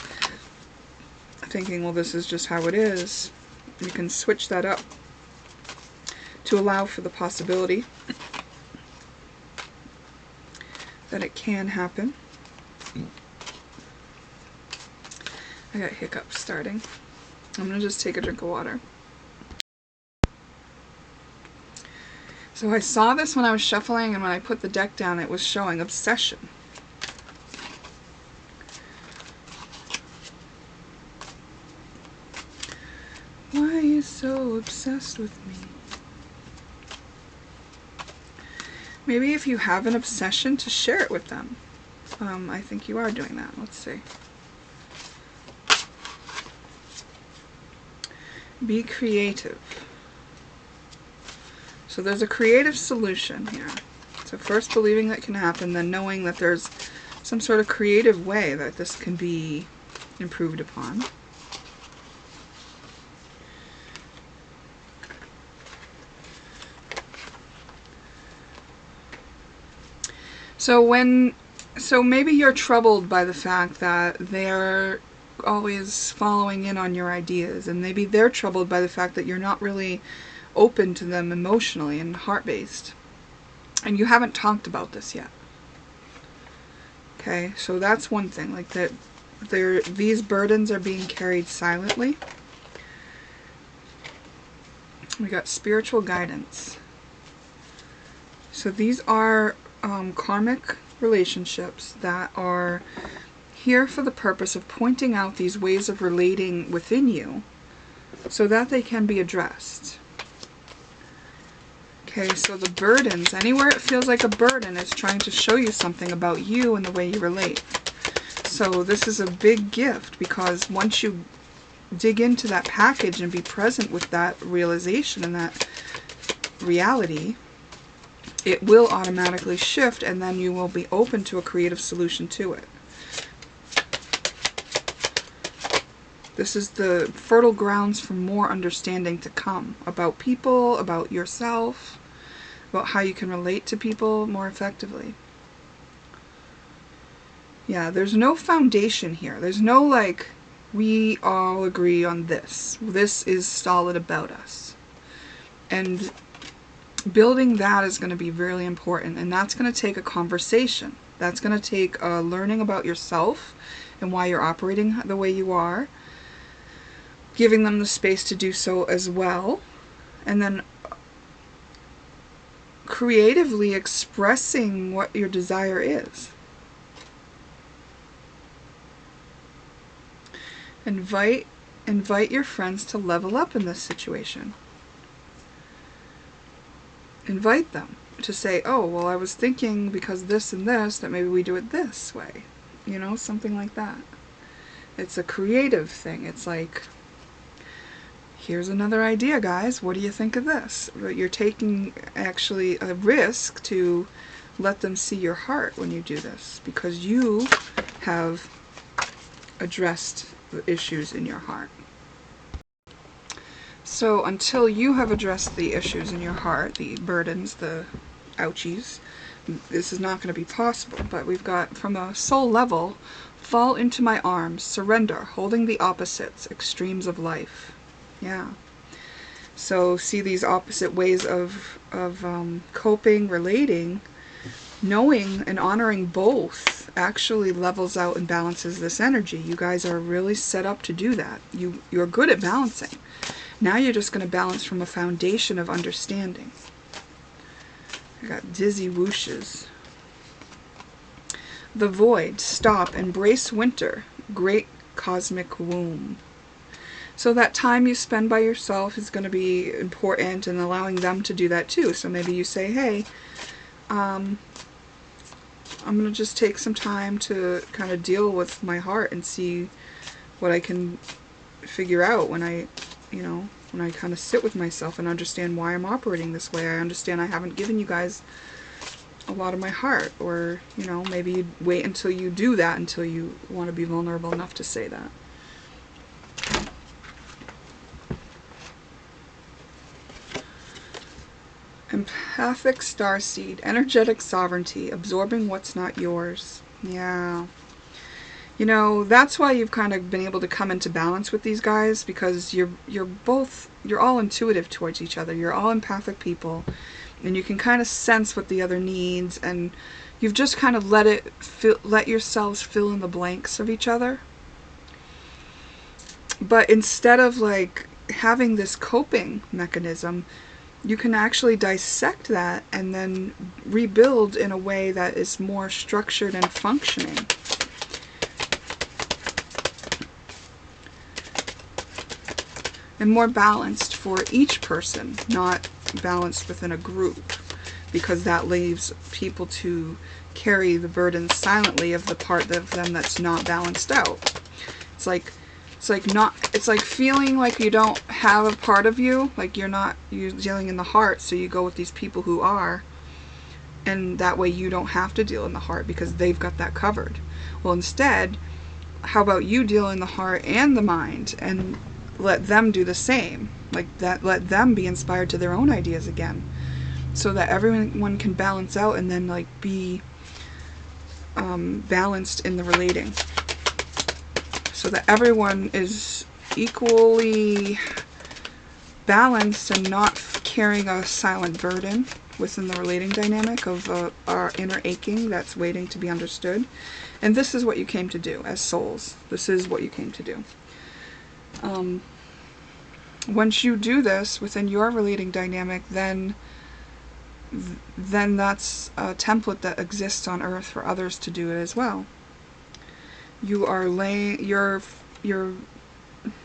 thinking, well, this is just how it is, you can switch that up to allow for the possibility that it can happen. I got hiccups starting. I'm going to just take a drink of water. So I saw this when I was shuffling, and when I put the deck down, it was showing obsession. Why are you so obsessed with me? Maybe if you have an obsession, to share it with them. I think you are doing that. Let's see. Be creative. So there's a creative solution here. So first believing that can happen, then knowing that there's some sort of creative way that this can be improved upon. So maybe you're troubled by the fact that they're always following in on your ideas, and maybe they're troubled by the fact that you're not really open to them emotionally and heart-based. And you haven't talked about this yet. Okay, so that's one thing, like that these burdens are being carried silently. We got spiritual guidance. So these are karmic relationships that are here for the purpose of pointing out these ways of relating within you so that they can be addressed. Okay, so the burdens, anywhere it feels like a burden, is trying to show you something about you and the way you relate. So this is a big gift, because once you dig into that package and be present with that realization and that reality, it will automatically shift, and then you will be open to a creative solution to it. This is the fertile grounds for more understanding to come about people, about yourself, about how you can relate to people more effectively. Yeah, there's no foundation here. There's no like, we all agree on this. This is solid about us. And building that is going to be really important. And that's going to take a conversation. That's going to take learning about yourself and why you're operating the way you are. Giving them the space to do so as well. And then creatively expressing what your desire is. Invite your friends to level up in this situation. Invite them to say, oh, well, I was thinking because this and this that maybe we do it this way. You know, something like that. It's a creative thing. It's like, here's another idea, guys. What do you think of this? But you're taking actually a risk to let them see your heart when you do this, because you have addressed the issues in your heart. So until you have addressed the issues in your heart, the burdens, the ouchies, this is not going to be possible. But we've got, from a soul level, fall into my arms, surrender, holding the opposites, extremes of life. Yeah. So see these opposite ways of coping, relating, knowing and honoring both actually levels out and balances this energy. You guys are really set up to do that. You're good at balancing. Now you're just going to balance from a foundation of understanding. I got dizzy whooshes. The void, stop, embrace winter, great cosmic womb. So that time you spend by yourself is going to be important, and allowing them to do that too. So maybe you say, hey, I'm going to just take some time to kind of deal with my heart and see what I can figure out when I kind of sit with myself and understand why I'm operating this way. I understand I haven't given you guys a lot of my heart, or, you know, maybe you wait until you do that, until you want to be vulnerable enough to say that. Empathic starseed, energetic sovereignty, absorbing what's not yours. Yeah. You know, that's why you've kind of been able to come into balance with these guys, because you're all intuitive towards each other. You're all empathic people, and you can kind of sense what the other needs, and you've just kind of let yourselves fill in the blanks of each other. But instead of like having this coping mechanism, you can actually dissect that and then rebuild in a way that is more structured and functioning. And more balanced for each person, not balanced within a group, because that leaves people to carry the burden silently of the part of them that's not balanced out. It's like feeling like you don't have a part of you, like you're dealing in the heart, so you go with these people who are, and that way you don't have to deal in the heart because they've got that covered. Well, instead, how about you deal in the heart and the mind, and let them do the same, like that. Let them be inspired to their own ideas again, so that everyone can balance out and then like be balanced in the relating, so that everyone is equally balanced and not carrying a silent burden within the relating dynamic of our inner aching that's waiting to be understood. And this is what you came to do as souls. This is what you came to do. Once you do this within your relating dynamic, then that's a template that exists on earth for others to do it as well. You are you're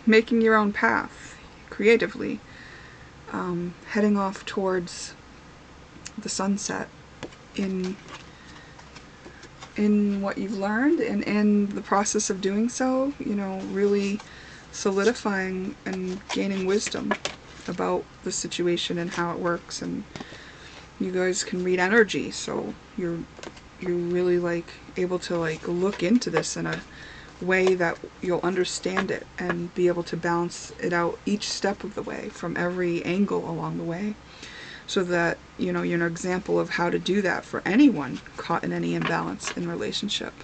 making your own path creatively, heading off towards the sunset in what you've learned, and in the process of doing so, you know, really solidifying and gaining wisdom about the situation and how it works. And you guys can read energy, so you're really like able to like look into this in a way that you'll understand it and be able to balance it out each step of the way from every angle along the way, so that, you know, you're an example of how to do that for anyone caught in any imbalance in relationship.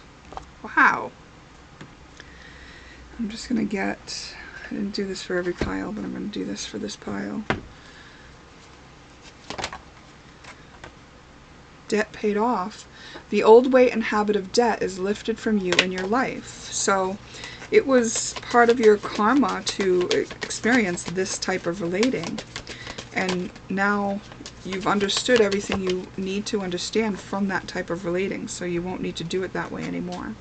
Wow. I'm just gonna get, I didn't do this for every pile, but I'm gonna do this for this pile. Debt paid off. The old weight and habit of debt is lifted from you in your life. So it was part of your karma to experience this type of relating. And now you've understood everything you need to understand from that type of relating, so you won't need to do it that way anymore.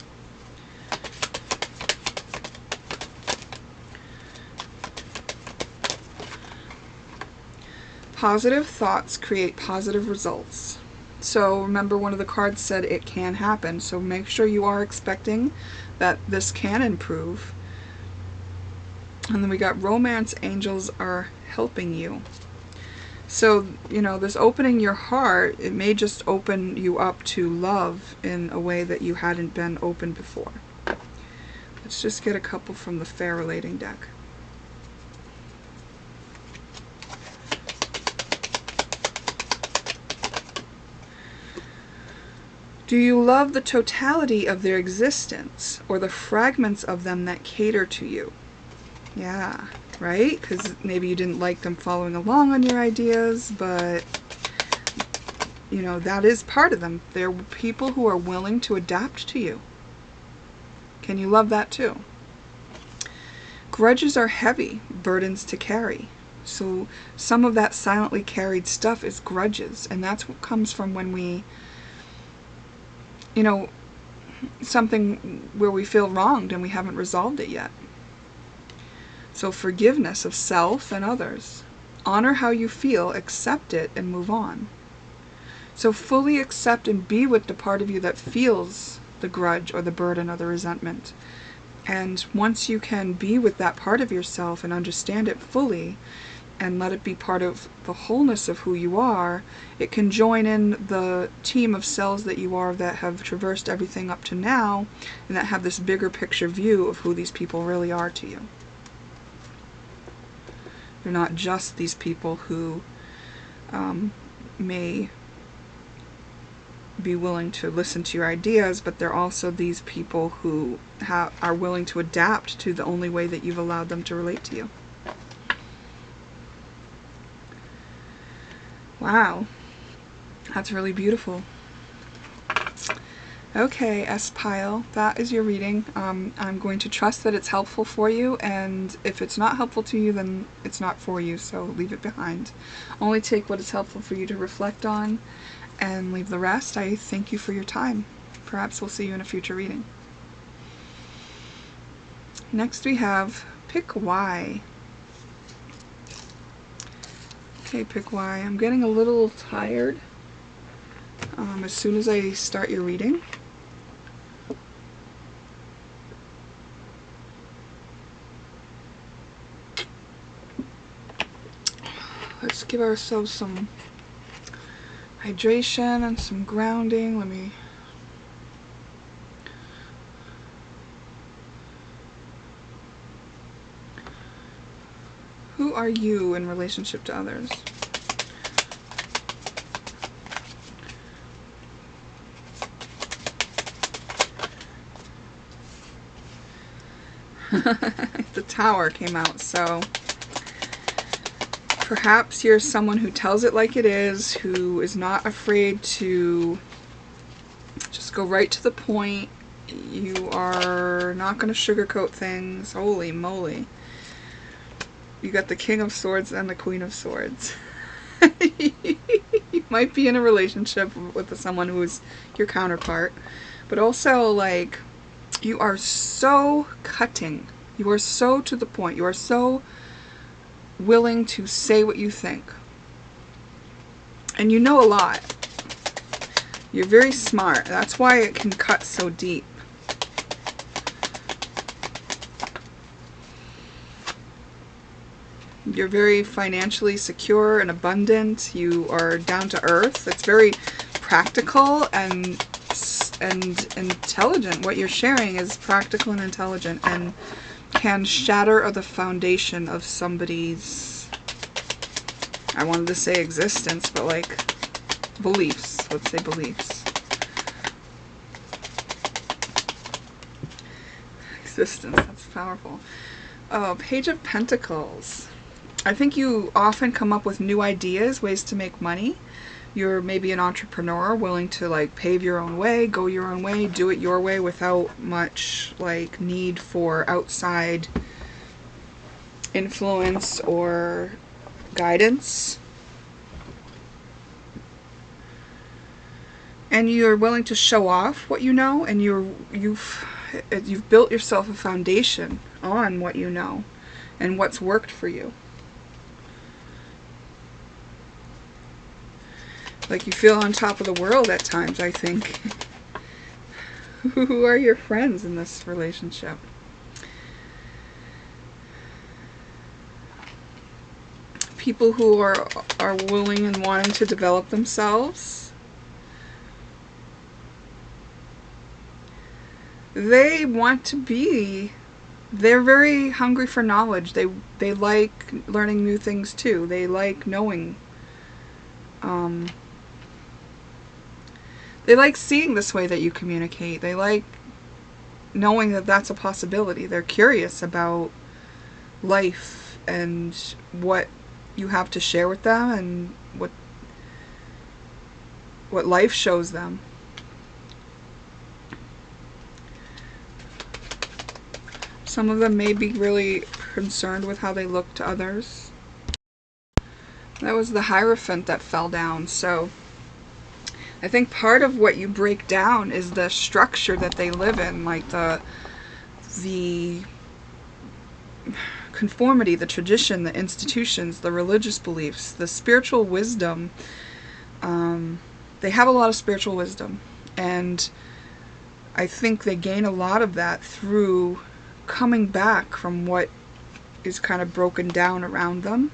Positive thoughts create positive results. So remember, one of the cards said it can happen, so make sure you are expecting that this can improve. And then we got romance angels are helping you. So, you know, this opening your heart, it may just open you up to love in a way that you hadn't been open before. Let's just get a couple from the fair relating deck. Do you love the totality of their existence, or the fragments of them that cater to you? Yeah, right? Because maybe you didn't like them following along on your ideas, but, you know, that is part of them. They're people who are willing to adapt to you. Can you love that too? Grudges are heavy burdens to carry. So some of that silently carried stuff is grudges, and that's what comes from when we, you know, something where we feel wronged and we haven't resolved it yet. So forgiveness of self and others. Honor how you feel, accept it, and move on. So fully accept and be with the part of you that feels the grudge or the burden or the resentment. And once you can be with that part of yourself and understand it fully, and let it be part of the wholeness of who you are, it can join in the team of cells that you are that have traversed everything up to now, and that have this bigger picture view of who these people really are to you. They're not just these people who may be willing to listen to your ideas, but they're also these people who are willing to adapt to the only way that you've allowed them to relate to you. Wow, that's really beautiful. Okay, S-Pile, that is your reading. I'm going to trust that it's helpful for you, and if it's not helpful to you, then it's not for you, so leave it behind. Only take what is helpful for you to reflect on, and leave the rest. I thank you for your time. Perhaps we'll see you in a future reading. Next we have Pick Why. Okay, Pick Why. I'm getting a little tired as soon as I start your reading. Let's give ourselves some hydration and some grounding. Let me... Who are you in relationship to others? The Tower came out, so Perhaps you're someone who tells it like it is, who is not afraid to just go right to the point. You are not going to sugarcoat things. Holy moly. You got the King of Swords and the Queen of Swords. You might be in a relationship with someone who is your counterpart, but also, like, you are so cutting. You are so to the point. You are so willing to say what you think. And you know a lot. You're very smart. That's why it can cut so deep. You're very financially secure and abundant. You are down to earth. It's very practical and intelligent. What you're sharing is practical and intelligent and can shatter the foundation of somebody's, I wanted to say existence, but like beliefs. Let's say beliefs. Existence, that's powerful. Oh, Page of Pentacles. I think you often come up with new ideas, ways to make money. You're maybe an entrepreneur, willing to like pave your own way, go your own way, do it your way without much like need for outside influence or guidance. And you're willing to show off what you know, and you've built yourself a foundation on what you know and what's worked for you. Like you feel on top of the world at times, I think. Who are your friends in this relationship? People who are willing and wanting to develop themselves. They want to be, they're very hungry for knowledge. They like learning new things too. They like knowing. They like seeing this way that you communicate. They like knowing that that's a possibility. They're curious about life and what you have to share with them and what life shows them. Some of them may be really concerned with how they look to others. That was the Hierophant that fell down. So I think part of what you break down is the structure that they live in, like the conformity, the tradition, the institutions, the religious beliefs, the spiritual wisdom. They have a lot of spiritual wisdom, and I think they gain a lot of that through coming back from what is kind of broken down around them.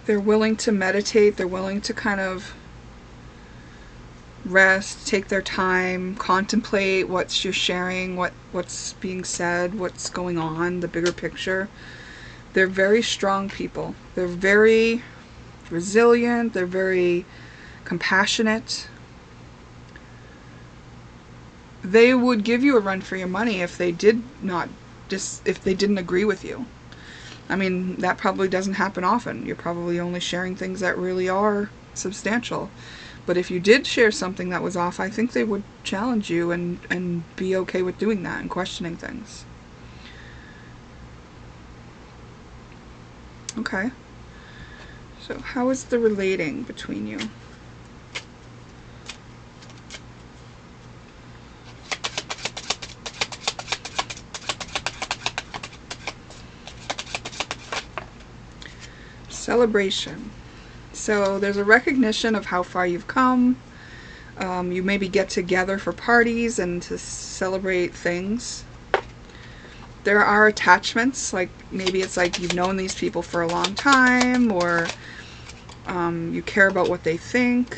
They're willing to meditate. They're willing to kind of rest, take their time, contemplate what you're sharing, what's being said, what's going on, the bigger picture. They're very strong people. They're very resilient. They're very compassionate. They would give you a run for your money if they didn't agree with you. I mean, that probably doesn't happen often. You're probably only sharing things that really are substantial. But if you did share something that was off, I think they would challenge you and be okay with doing that and questioning things. Okay. So how is the relating between you? Celebration. So there's a recognition of how far you've come. You maybe get together for parties and to celebrate things. There are attachments, like maybe it's like you've known these people for a long time, or you care about what they think.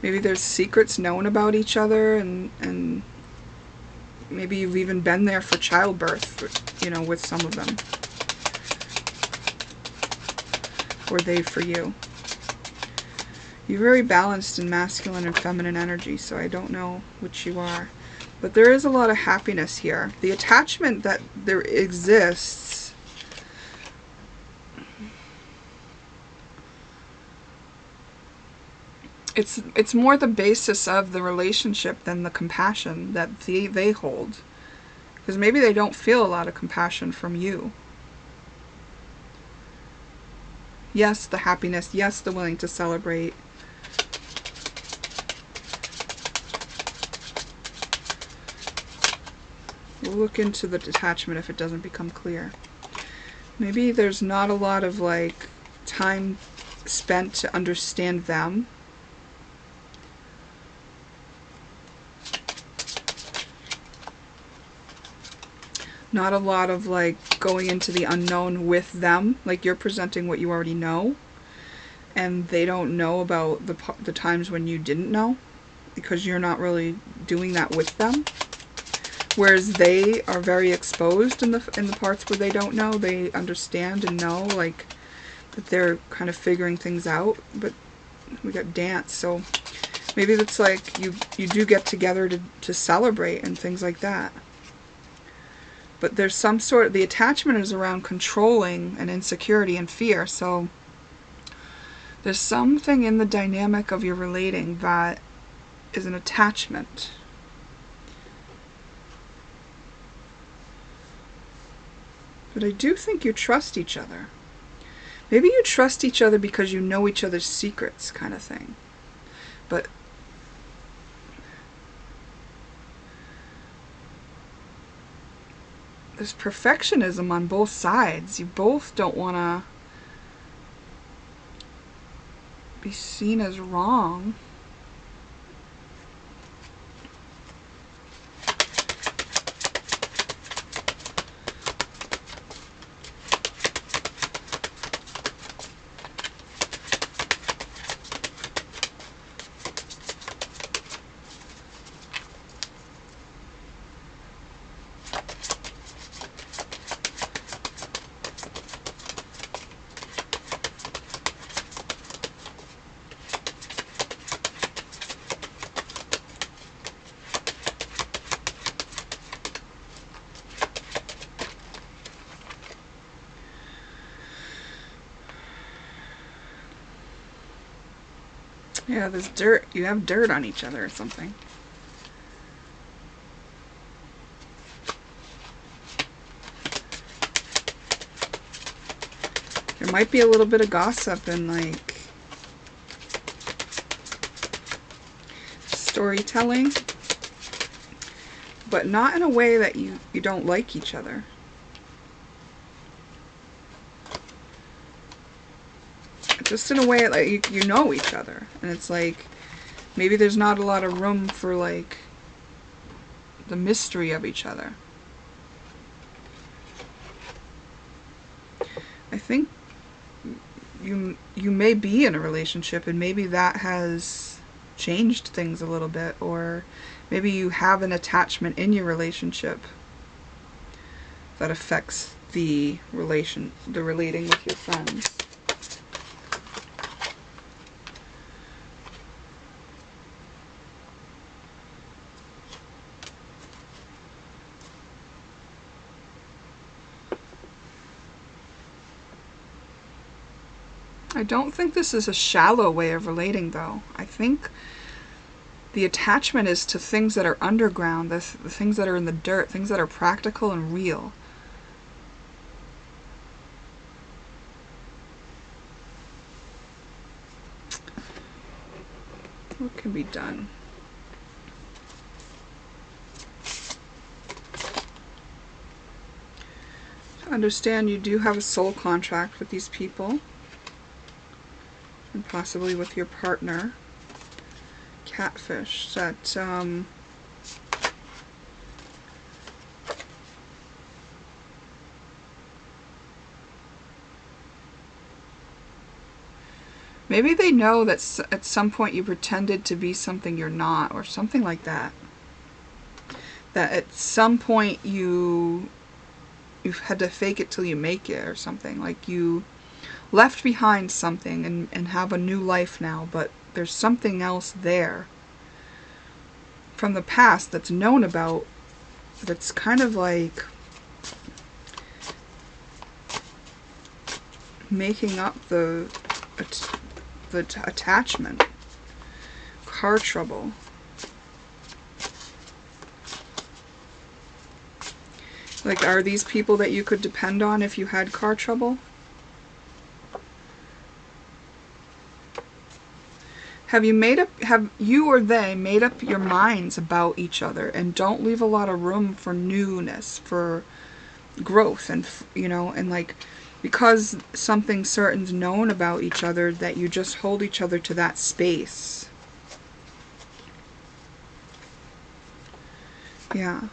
Maybe there's secrets known about each other, and maybe you've even been there for childbirth, you know, with some of them. Or they for you. You're very balanced in masculine and feminine energy, so I don't know which you are. But there is a lot of happiness here. The attachment that there exists, it's more the basis of the relationship than the compassion that they hold. Because maybe they don't feel a lot of compassion from you. Yes, the happiness. Yes, the willing to celebrate. We'll look into the detachment if it doesn't become clear. Maybe there's not a lot of like time spent to understand them. Not a lot of like going into the unknown with them. Like you're presenting what you already know, and they don't know about the times when you didn't know, because you're not really doing that with them. Whereas they are very exposed in the parts where they don't know. They understand and know, like, that they're kind of figuring things out. But we got dance, so maybe that's like you do get together to celebrate and things like that. But there's some sort of, the attachment is around controlling and insecurity and fear. So there's something in the dynamic of your relating that is an attachment. But I do think you trust each other. Maybe you trust each other because you know each other's secrets, kind of thing. But there's perfectionism on both sides. You both don't want to be seen as wrong. Yeah, there's dirt. You have dirt on each other or something. There might be a little bit of gossip and like storytelling, but not in a way that you don't like each other. Just in a way like you know each other, and it's like maybe there's not a lot of room for like the mystery of each other. I think you may be in a relationship and maybe that has changed things a little bit, or maybe you have an attachment in your relationship that affects the relating with your friends. I don't think this is a shallow way of relating, though. I think the attachment is to things that are underground, the things that are in the dirt, things that are practical and real. What can be done? Understand you do have a soul contract with these people, and possibly with your partner. Catfish, that maybe they know that at some point you pretended to be something you're not, or something like that. That at some point you've had to fake it till you make it, or something. Like you left behind something and have a new life now, but There's something else there from the past that's known about, that's kind of like making up the attachment. Car trouble. Like, are these people that you could depend on if you had car trouble? Have you or they made up your minds about each other, and don't leave a lot of room for newness, for growth, and, you know, and like, because something certain's known about each other, that you just hold each other to that space. Yeah.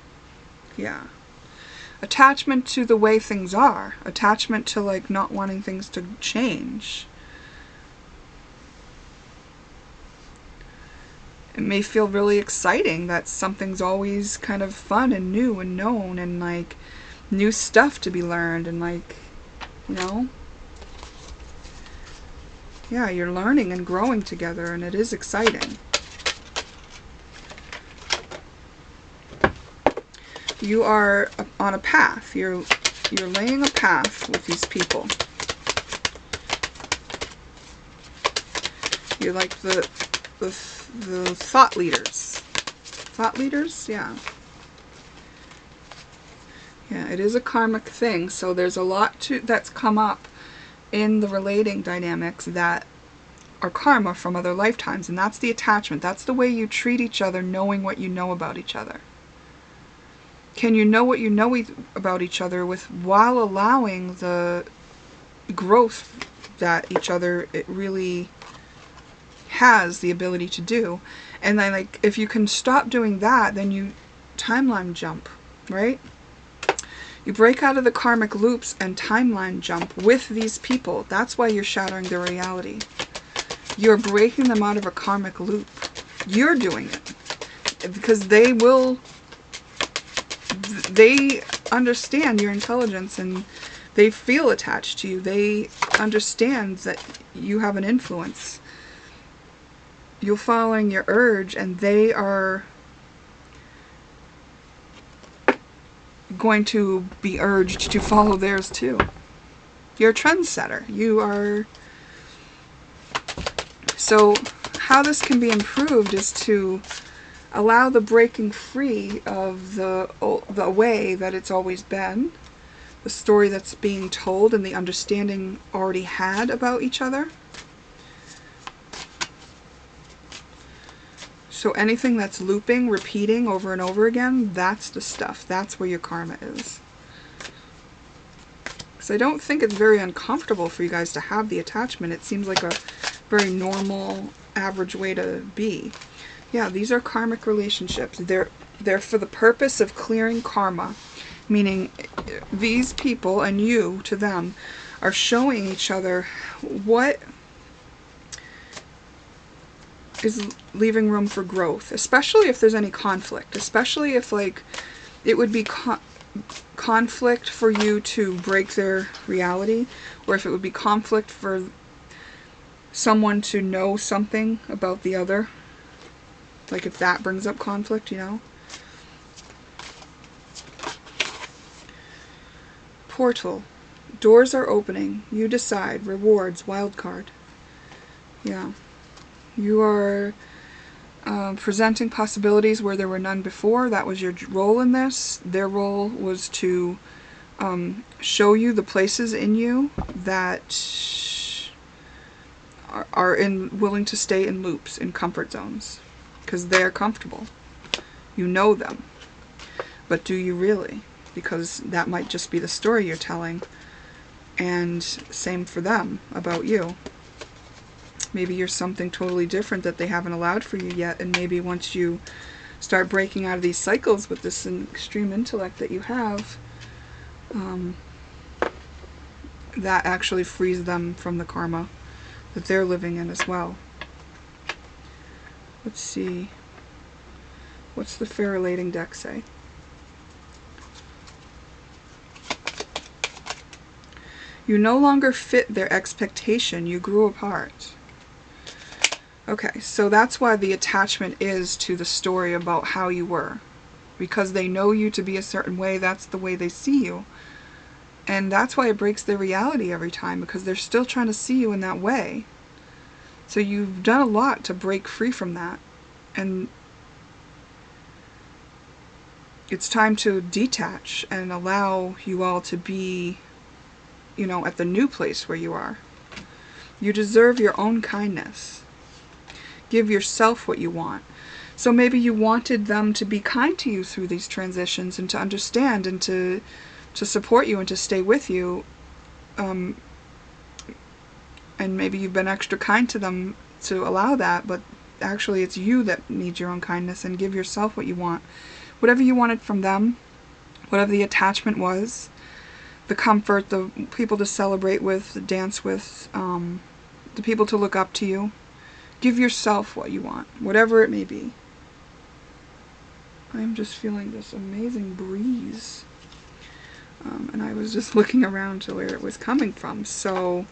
Yeah. Attachment to the way things are. Attachment to, like, not wanting things to change. It may feel really exciting that something's always kind of fun and new and known, and, like, new stuff to be learned, and, like, you know? Yeah, you're learning and growing together, and it is exciting. You are on a path. You're laying a path with these people. You're like the thought leaders. Thought leaders? Yeah. Yeah, it is a karmic thing, so there's a lot that's come up in the relating dynamics that are karma from other lifetimes, and that's the attachment. That's the way you treat each other, knowing what you know about each other. Can you know what you know about each other while allowing the growth that each other it really has the ability to do? And then, like, if you can stop doing that, then you timeline jump, right? You break out of the karmic loops and timeline jump with these people. That's why you're shattering their reality. You're breaking them out of a karmic loop. You're doing it. Because they understand your intelligence, and they feel attached to you. They understand that you have an influence. You're following your urge, and they are going to be urged to follow theirs too. You're a trendsetter. You are... So how this can be improved is to allow the breaking free of the way that it's always been, the story that's being told, and the understanding already had about each other. So anything that's looping, repeating over and over again, that's the stuff. That's where your karma is. So I don't think it's very uncomfortable for you guys to have the attachment. It seems like a very normal, average way to be. Yeah, these are karmic relationships. They're for the purpose of clearing karma, meaning these people and you to them are showing each other what is leaving room for growth, especially if there's any conflict, especially if, like, it would be conflict for you to break their reality, or if it would be conflict for someone to know something about the other. Like, if that brings up conflict, you know? Portal. Doors are opening. You decide. Rewards. Wild card. Yeah. You are presenting possibilities where there were none before. That was your role in this. Their role was to show you the places in you that are willing to stay in loops, in comfort zones. Because they're comfortable. You know them. But do you really? Because that might just be the story you're telling. And same for them about you. Maybe you're something totally different that they haven't allowed for you yet. And maybe once you start breaking out of these cycles with this extreme intellect that you have, that actually frees them from the karma that they're living in as well. Let's see. What's the fair relating deck say? You no longer fit their expectation. You grew apart. Okay, so that's why the attachment is to the story about how you were. Because they know you to be a certain way, that's the way they see you. And that's why it breaks their reality every time, because they're still trying to see you in that way. So you've done a lot to break free from that. And it's time to detach and allow you all to be, you know, at the new place where you are. You deserve your own kindness. Give yourself what you want. So maybe you wanted them to be kind to you through these transitions and to understand and to support you and to stay with you. And maybe you've been extra kind to them to allow that, but actually it's you that needs your own kindness, and give yourself what you want. Whatever you wanted from them, whatever the attachment was, the comfort, the people to celebrate with, to dance with, the people to look up to you. Give yourself what you want, whatever it may be. I'm just feeling this amazing breeze. And I was just looking around to where it was coming from. So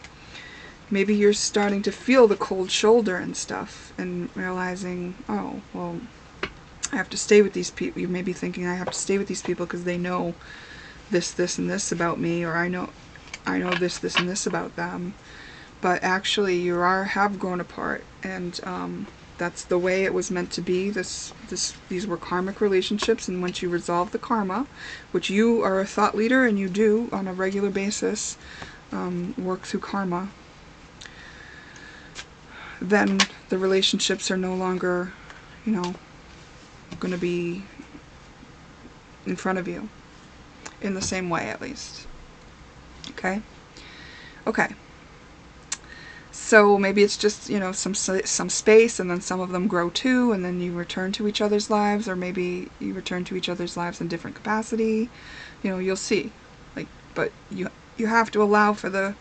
maybe you're starting to feel the cold shoulder and stuff and realizing, oh, well, I have to stay with these people. You may be thinking, I have to stay with these people because they know this, this, and this about me, or I know this, this, and this about them. But actually, you have grown apart, and that's the way it was meant to be. These were karmic relationships, and once you resolve the karma, which you are a thought leader and you do on a regular basis, work through karma, then the relationships are no longer, you know, going to be in front of you in the same way, at least. Okay? Okay. So maybe it's just, you know, some space, and then some of them grow too, and then you return to each other's lives, or maybe you return to each other's lives in different capacity. You know, you'll see. Like, but you have to allow for the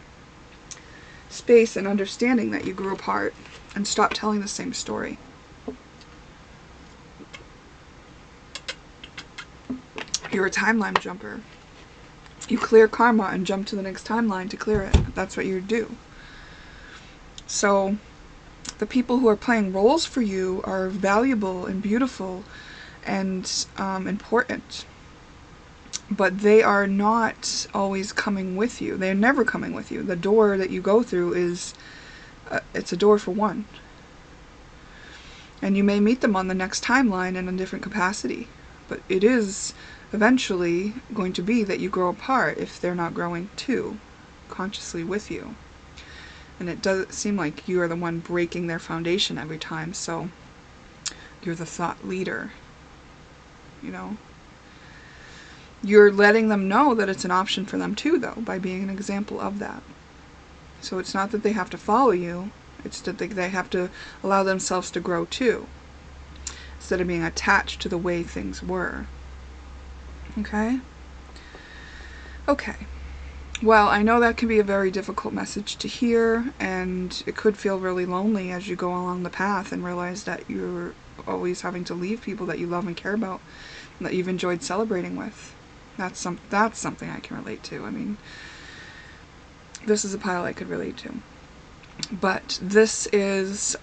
space and understanding that you grew apart, and stop telling the same story. You're a timeline jumper. You clear karma and jump to the next timeline to clear it. That's what you do. So the people who are playing roles for you are valuable and beautiful and important. But they are not always coming with you. They're never coming with you. The door that you go through is, it's a door for one. And you may meet them on the next timeline in a different capacity. But it is eventually going to be that you grow apart if they're not growing too, consciously with you. And it does seem like you are the one breaking their foundation every time, so you're the thought leader, you know. You're letting them know that it's an option for them too, though, by being an example of that. So it's not that they have to follow you, it's that they have to allow themselves to grow too, instead of being attached to the way things were. Okay? Okay. Well, I know that can be a very difficult message to hear, and it could feel really lonely as you go along the path and realize that you're always having to leave people that you love and care about, and that you've enjoyed celebrating with. That's something I can relate to. I mean, this is a pile I could relate to. But this is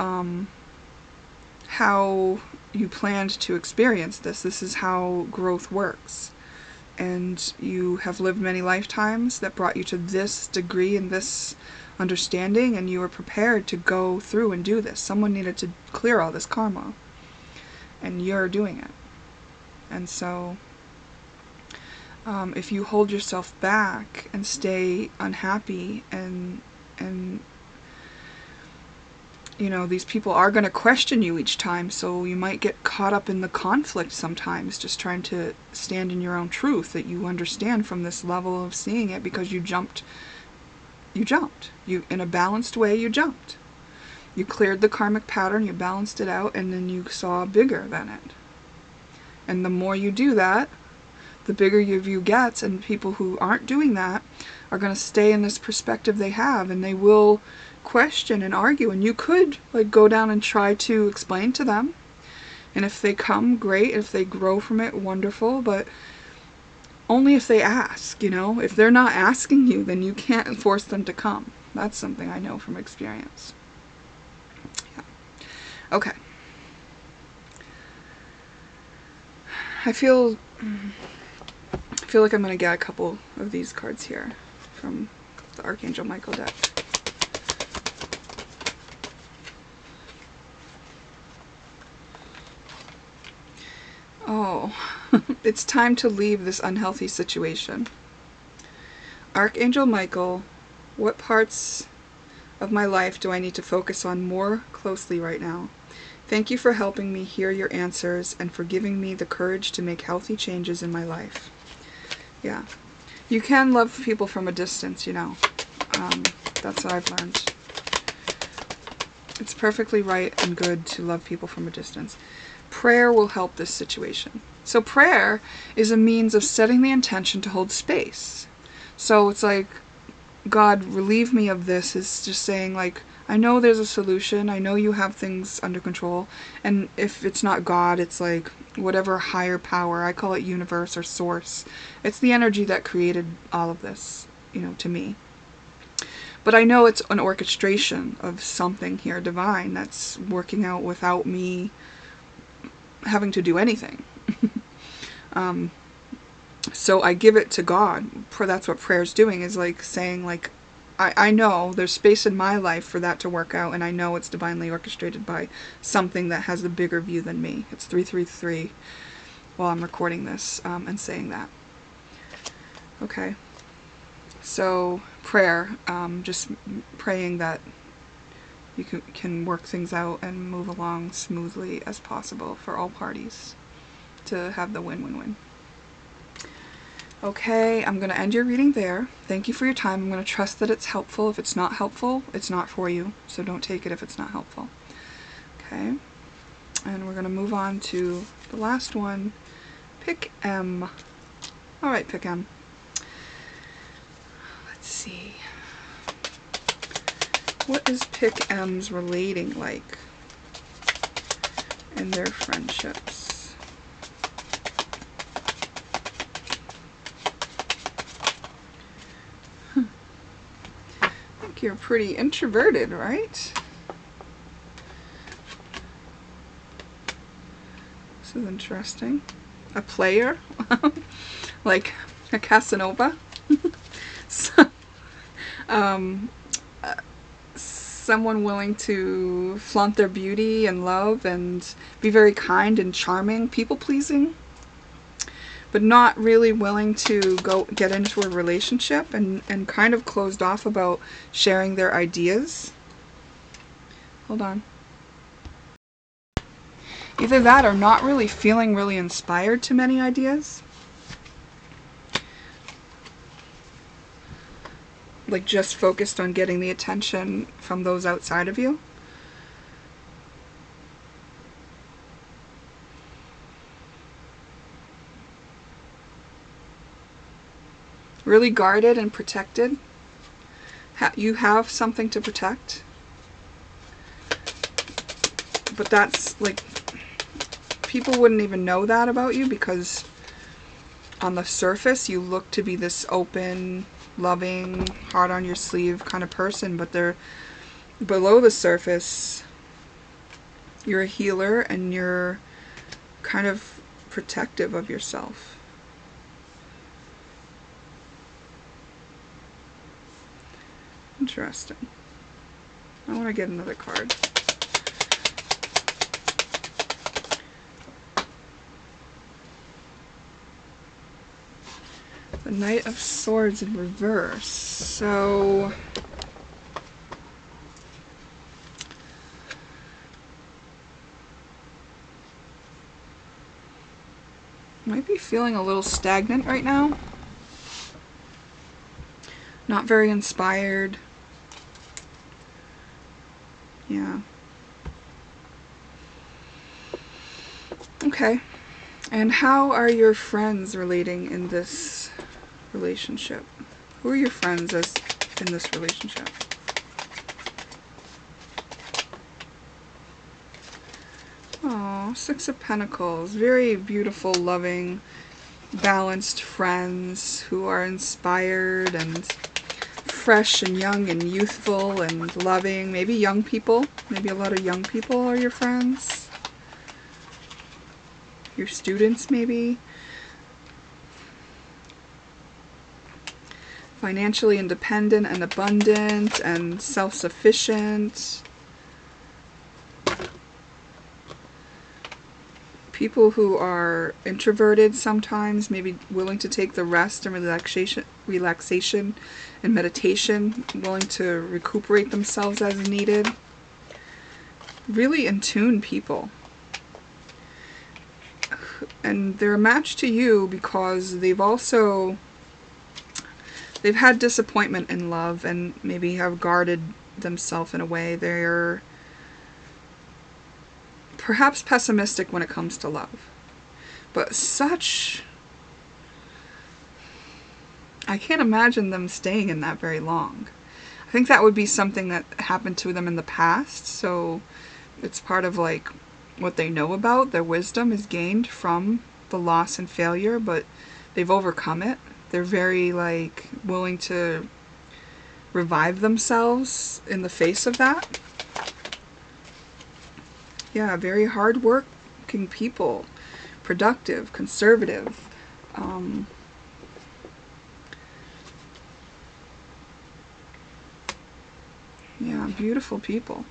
how you planned to experience this. This is how growth works. And you have lived many lifetimes that brought you to this degree and this understanding, and you were prepared to go through and do this. Someone needed to clear all this karma, and you're doing it. And so if you hold yourself back and stay unhappy, and you know, these people are going to question you each time, so you might get caught up in the conflict sometimes, just trying to stand in your own truth, that you understand from this level of seeing it, because you jumped. You, in a balanced way, you jumped. You cleared the karmic pattern, you balanced it out, and then you saw bigger than it. And the more you do that, the bigger your view gets, and people who aren't doing that are going to stay in this perspective they have, and they will question and argue, and you could like go down and try to explain to them, and if they come, great. If they grow from it, wonderful. But only if they ask, you know. If they're not asking you, then you can't force them to come. That's something I know from experience. Yeah. Okay. I feel like I'm going to get a couple of these cards here from the Archangel Michael deck. Oh, it's time to leave this unhealthy situation. Archangel Michael, what parts of my life do I need to focus on more closely right now? Thank you for helping me hear your answers and for giving me the courage to make healthy changes in my life. Yeah. You can love people from a distance, you know. That's what I've learned. It's perfectly right and good to love people from a distance. Prayer will help this situation. So prayer is a means of setting the intention to hold space. So it's like, God, relieve me of this, is just saying, like, I know there's a solution. I know you have things under control. And if it's not God, it's like whatever higher power. I call it universe or source. It's the energy that created all of this, you know, to me. But I know it's an orchestration of something here divine that's working out without me having to do anything. So I give it to God. That's what prayer's doing, is like saying, like, I know there's space in my life for that to work out, and I know it's divinely orchestrated by something that has a bigger view than me. It's 333 while I'm recording this and saying that. Okay. So prayer, just praying that you can work things out and move along smoothly as possible for all parties to have the win-win-win. Okay, I'm going to end your reading there. Thank you for your time. I'm going to trust that it's helpful. If it's not helpful, it's not for you. So don't take it if it's not helpful. Okay, and we're going to move on to the last one. Pick M. Alright, pick M. Let's see. What is Pick M's relating like in their friendships? You're pretty introverted, right? This is interesting. A player? Like a Casanova? So, someone willing to flaunt their beauty and love and be very kind and charming, people-pleasing, but not really willing to go get into a relationship, and kind of closed off about sharing their ideas. Hold on. Either that or not really feeling really inspired to many ideas. Like just focused on getting the attention from those outside of you. Really guarded and protected. You have something to protect. But that's like, people wouldn't even know that about you, because on the surface you look to be this open, loving, heart on your sleeve kind of person, but they're below the surface. You're a healer and you're kind of protective of yourself. Interesting. I want to get another card. The Knight of Swords in reverse. So might be feeling a little stagnant right now. Not very inspired. Yeah. Okay. And how are your friends relating in this relationship? Who are your friends as in this relationship? Oh, Six of Pentacles. Very beautiful, loving, balanced friends who are inspired and fresh and young and youthful and loving. Maybe young people. Maybe a lot of young people are your friends. Your students, maybe. Financially independent and abundant and self-sufficient. People who are introverted sometimes, maybe willing to take the rest and relaxation and meditation, willing to recuperate themselves as needed. Really in tune people. And they're a match to you because they've had disappointment in love and maybe have guarded themselves in a way. They're perhaps pessimistic when it comes to love. But I can't imagine them staying in that very long. I think that would be something that happened to them in the past, so it's part of like what they know about. Their wisdom is gained from the loss and failure, but they've overcome it. They're very like willing to revive themselves in the face of that. Yeah, very hard-working people, productive, conservative. Yeah, beautiful people.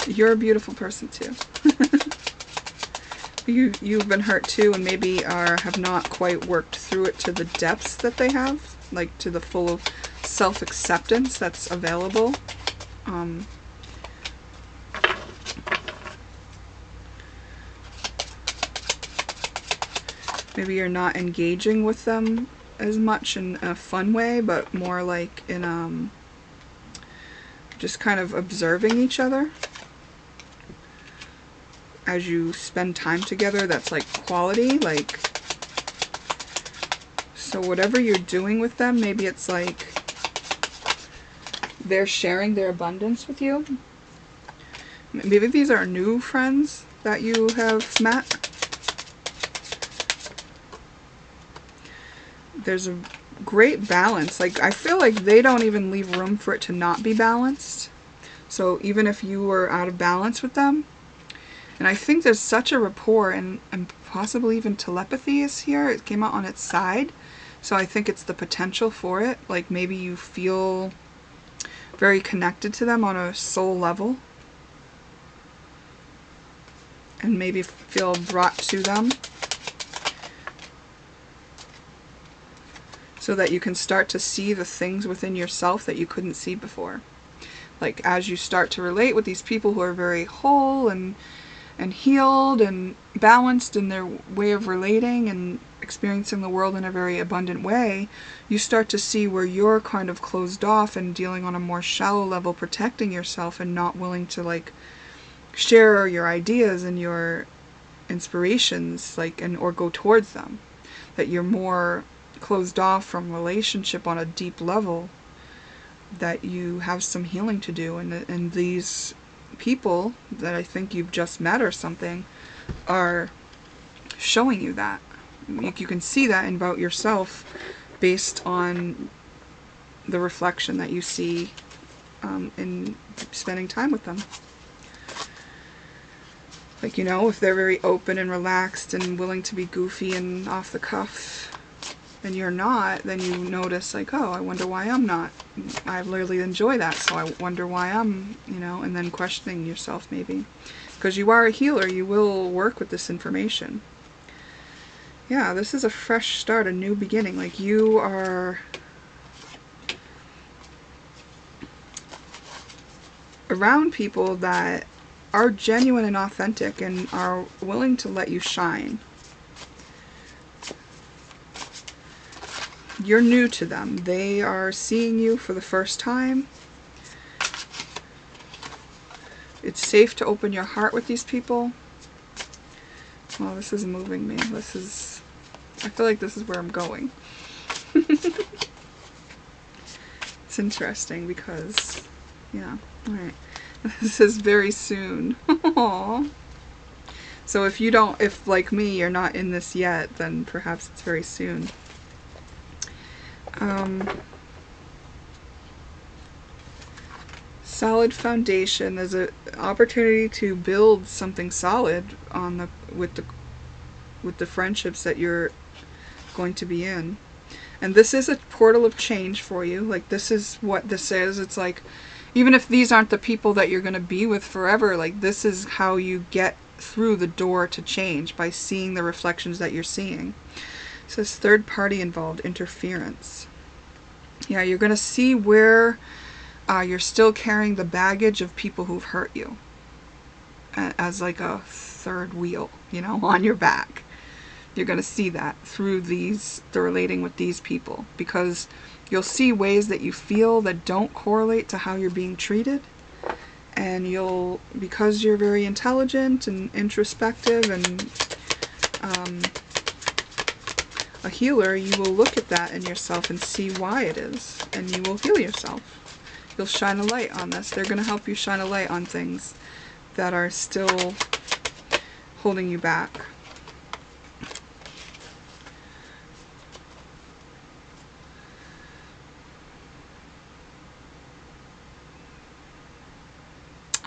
You're a beautiful person too. You've been hurt too, and maybe have not quite worked through it to the depths that they have, like to the full self-acceptance that's available. Maybe you're not engaging with them as much in a fun way, but more like in just kind of observing each other as you spend time together. That's like quality, like, so whatever you're doing with them, maybe it's like they're sharing their abundance with you. Maybe these are new friends that you have met. There's a great balance. Like, I feel like they don't even leave room for it to not be balanced. So even if you were out of balance with them, and I think there's such a rapport and possibly even telepathy is here. It came out on its side. So I think it's the potential for it. Like maybe you feel very connected to them on a soul level. And maybe feel brought to them. So that you can start to see the things within yourself that you couldn't see before. Like as you start to relate with these people who are very whole and healed and balanced in their way of relating and experiencing the world in a very abundant way, you start to see where you're kind of closed off and dealing on a more shallow level, protecting yourself and not willing to like share your ideas and your inspirations, like, and or go towards them. That you're more closed off from relationship on a deep level, that you have some healing to do, and these people that I think you've just met or something are showing you that. You can see that about yourself based on the reflection that you see in spending time with them. Like, you know, if they're very open and relaxed and willing to be goofy and off the cuff, and you're not, then you notice like, oh, I wonder why I'm not. I really enjoy that, so I wonder why I'm, you know, and then questioning yourself maybe. Because you are a healer, you will work with this information. Yeah, this is a fresh start, a new beginning. Like you are around people that are genuine and authentic and are willing to let you shine. You're new to them. They are seeing you for the first time. It's safe to open your heart with these people. Oh, this is moving me. I feel like this is where I'm going. It's interesting because, yeah, alright. This is very soon. Aww. So if like me, you're not in this yet, then perhaps it's very soon. Solid foundation. There's an opportunity to build something solid on the with the friendships that you're going to be in. And this is a portal of change for you. Like, this is what this is. It's like, even if these aren't the people that you're going to be with forever, like, this is how you get through the door to change, by seeing the reflections that you're seeing. It says third party involved, interference. Yeah, you're going to see where you're still carrying the baggage of people who've hurt you as like a third wheel, you know, on your back. You're going to see that through the relating with these people, because you'll see ways that you feel that don't correlate to how you're being treated. And you'll, because you're very intelligent and introspective and a healer, you will look at that in yourself and see why it is, and you will heal yourself. You'll shine a light on this. They're going to help you shine a light on things that are still holding you back.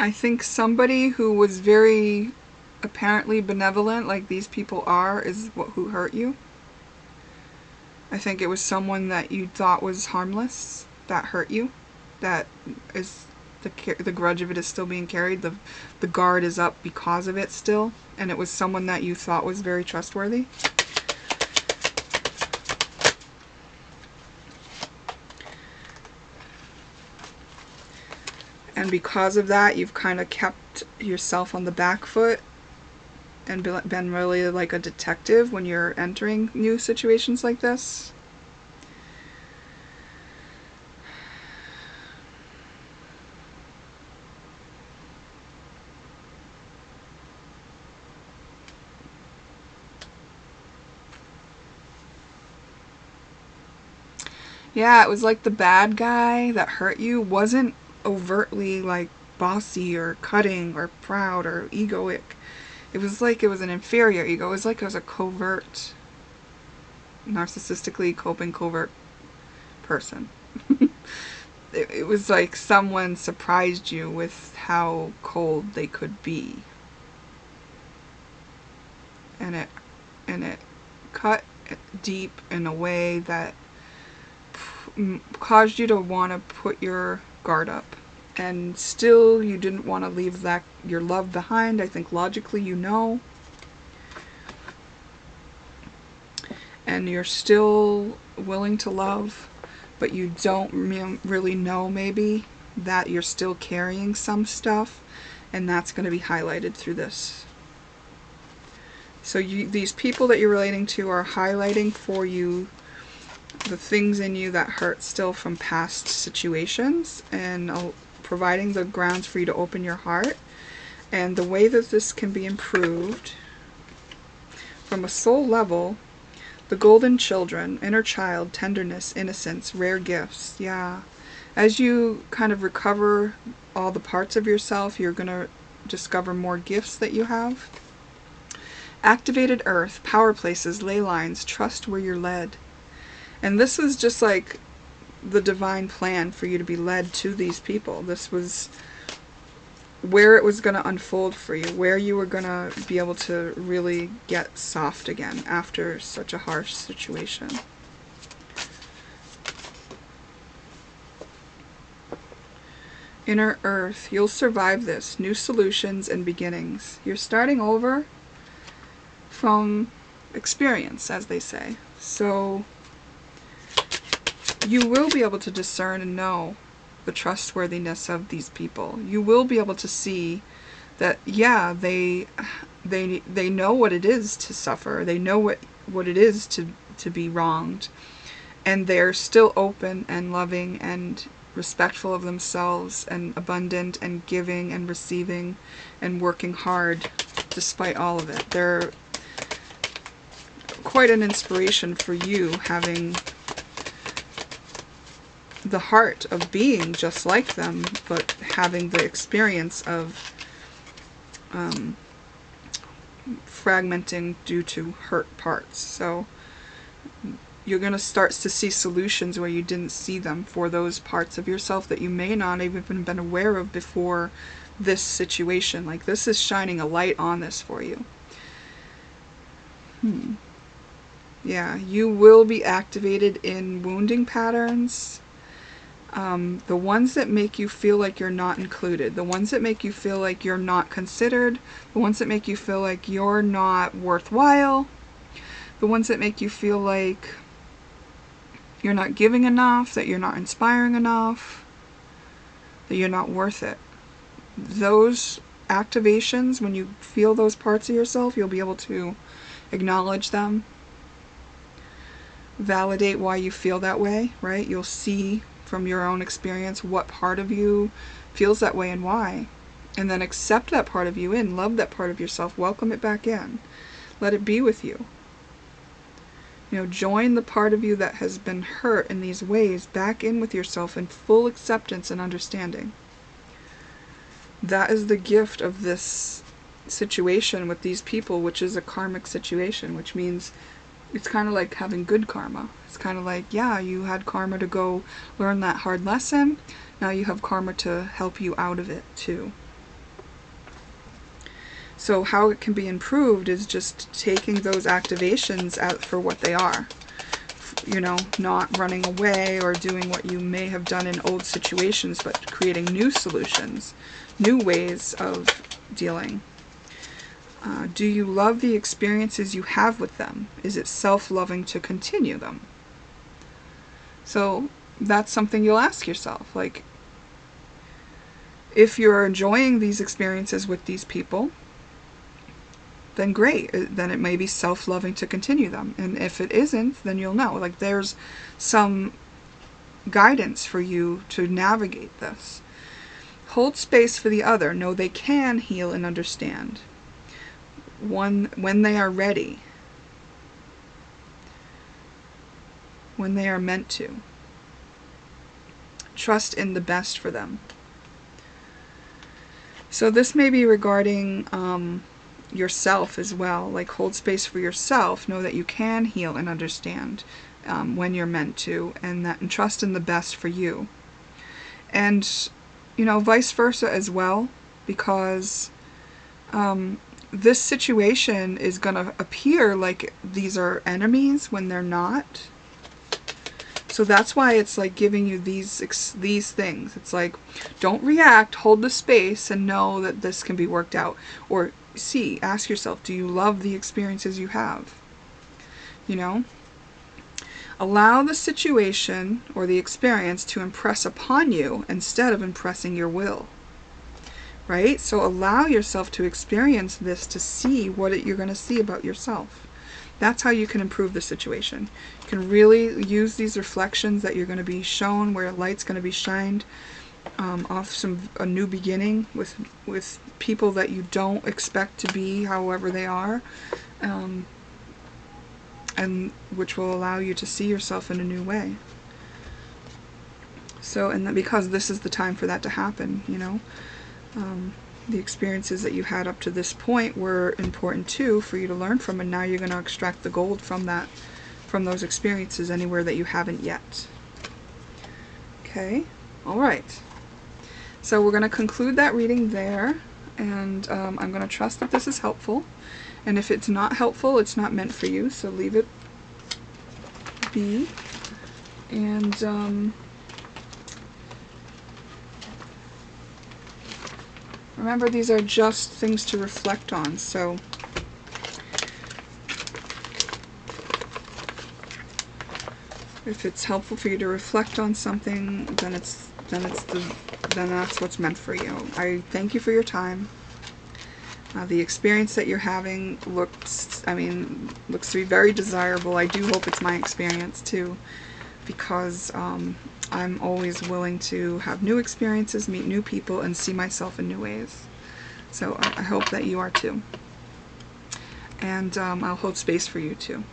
I think somebody who was very apparently benevolent, like these people are, is who hurt you. I think it was someone that you thought was harmless that hurt you. That is the grudge of it is still being carried. The guard is up because of it still, and it was someone that you thought was very trustworthy. And because of that, you've kind of kept yourself on the back foot and been really like a detective when you're entering new situations like this. Yeah, it was like the bad guy that hurt you wasn't overtly like bossy or cutting or proud or egoic. It was like it was an inferior ego. It was like it was a covert, narcissistically coping covert person. It was like someone surprised you with how cold they could be. And it cut deep in a way that caused you to want to put your guard up. And still you didn't want to leave that your love behind. I think logically you know. And you're still willing to love, but you don't really know maybe that you're still carrying some stuff, and that's going to be highlighted through this. So these people that you're relating to are highlighting for you the things in you that hurt still from past situations, and providing the grounds for you to open your heart. And the way that this can be improved from a soul level: the golden children, inner child, tenderness, innocence, rare gifts. Yeah. As you kind of recover all the parts of yourself, you're going to discover more gifts that you have. Activated earth, power places, ley lines, trust where you're led. And this was just like the divine plan for you to be led to these people. This was where it was going to unfold for you, where you were going to be able to really get soft again after such a harsh situation. Inner earth, you'll survive this. New solutions and beginnings. You're starting over from experience, as they say. So you will be able to discern and know the trustworthiness of these people. You will be able to see that, yeah, they know what it is to suffer. They know what it is to be wronged. And they're still open and loving and respectful of themselves and abundant and giving and receiving and working hard despite all of it. They're quite an inspiration for you, having the heart of being just like them, but having the experience of fragmenting due to hurt parts. So you're going to start to see solutions where you didn't see them for those parts of yourself that you may not have even been aware of before this situation. Like, this is shining a light on this for you. Yeah, you will be activated in wounding patterns. The ones that make you feel like you're not included, the ones that make you feel like you're not considered, the ones that make you feel like you're not worthwhile, the ones that make you feel like you're not giving enough, that you're not inspiring enough, that you're not worth it. Those activations, when you feel those parts of yourself, you'll be able to acknowledge them, validate why you feel that way, right? You'll see from your own experience what part of you feels that way and why. And then accept that part of you in, love that part of yourself, welcome it back in. Let it be with you. You know, join the part of you that has been hurt in these ways back in with yourself in full acceptance and understanding. That is the gift of this situation with these people, which is a karmic situation, which means it's kind of like having good karma. It's kind of like, yeah, you had karma to go learn that hard lesson. Now you have karma to help you out of it too. So how it can be improved is just taking those activations out for what they are. You know, not running away or doing what you may have done in old situations, but creating new solutions, new ways of dealing. Do you love the experiences you have with them? Is it self-loving to continue them? So that's something you'll ask yourself. Like, if you're enjoying these experiences with these people, then great. Then it may be self-loving to continue them. And if it isn't, then you'll know. Like, there's some guidance for you to navigate this. Hold space for the other. Know they can heal and understand. When they are ready. When they are meant to. Trust in the best for them. So this may be regarding yourself as well. Like, hold space for yourself. Know that you can heal and understand when you're meant to, and trust in the best for you. And, you know, vice versa as well, because this situation is going to appear like these are enemies when they're not. So that's why it's like giving you these things. It's like, don't react, hold the space, and know that this can be worked out. Or ask yourself, do you love the experiences you have? You know? Allow the situation or the experience to impress upon you instead of impressing your will. Right? So allow yourself to experience this to see what you're going to see about yourself. That's how you can improve the situation. You can really use these reflections that you're going to be shown, where light's going to be shined off a new beginning with people that you don't expect to be however they are, and which will allow you to see yourself in a new way. So, and because this is the time for that to happen, you know. The experiences that you had up to this point were important too for you to learn from, and now you're going to extract the gold from those experiences anywhere that you haven't yet. Okay, alright. So we're going to conclude that reading there, and I'm going to trust that this is helpful. And if it's not helpful, it's not meant for you, so leave it be. And remember, these are just things to reflect on, so if it's helpful for you to reflect on something, then that's what's meant for you. I thank you for your time. The experience that you're having looks to be very desirable. I do hope it's my experience too, because I'm always willing to have new experiences, meet new people, and see myself in new ways. So I hope that you are too. And I'll hold space for you too.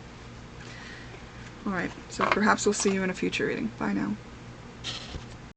Alright, so perhaps we'll see you in a future reading. Bye now.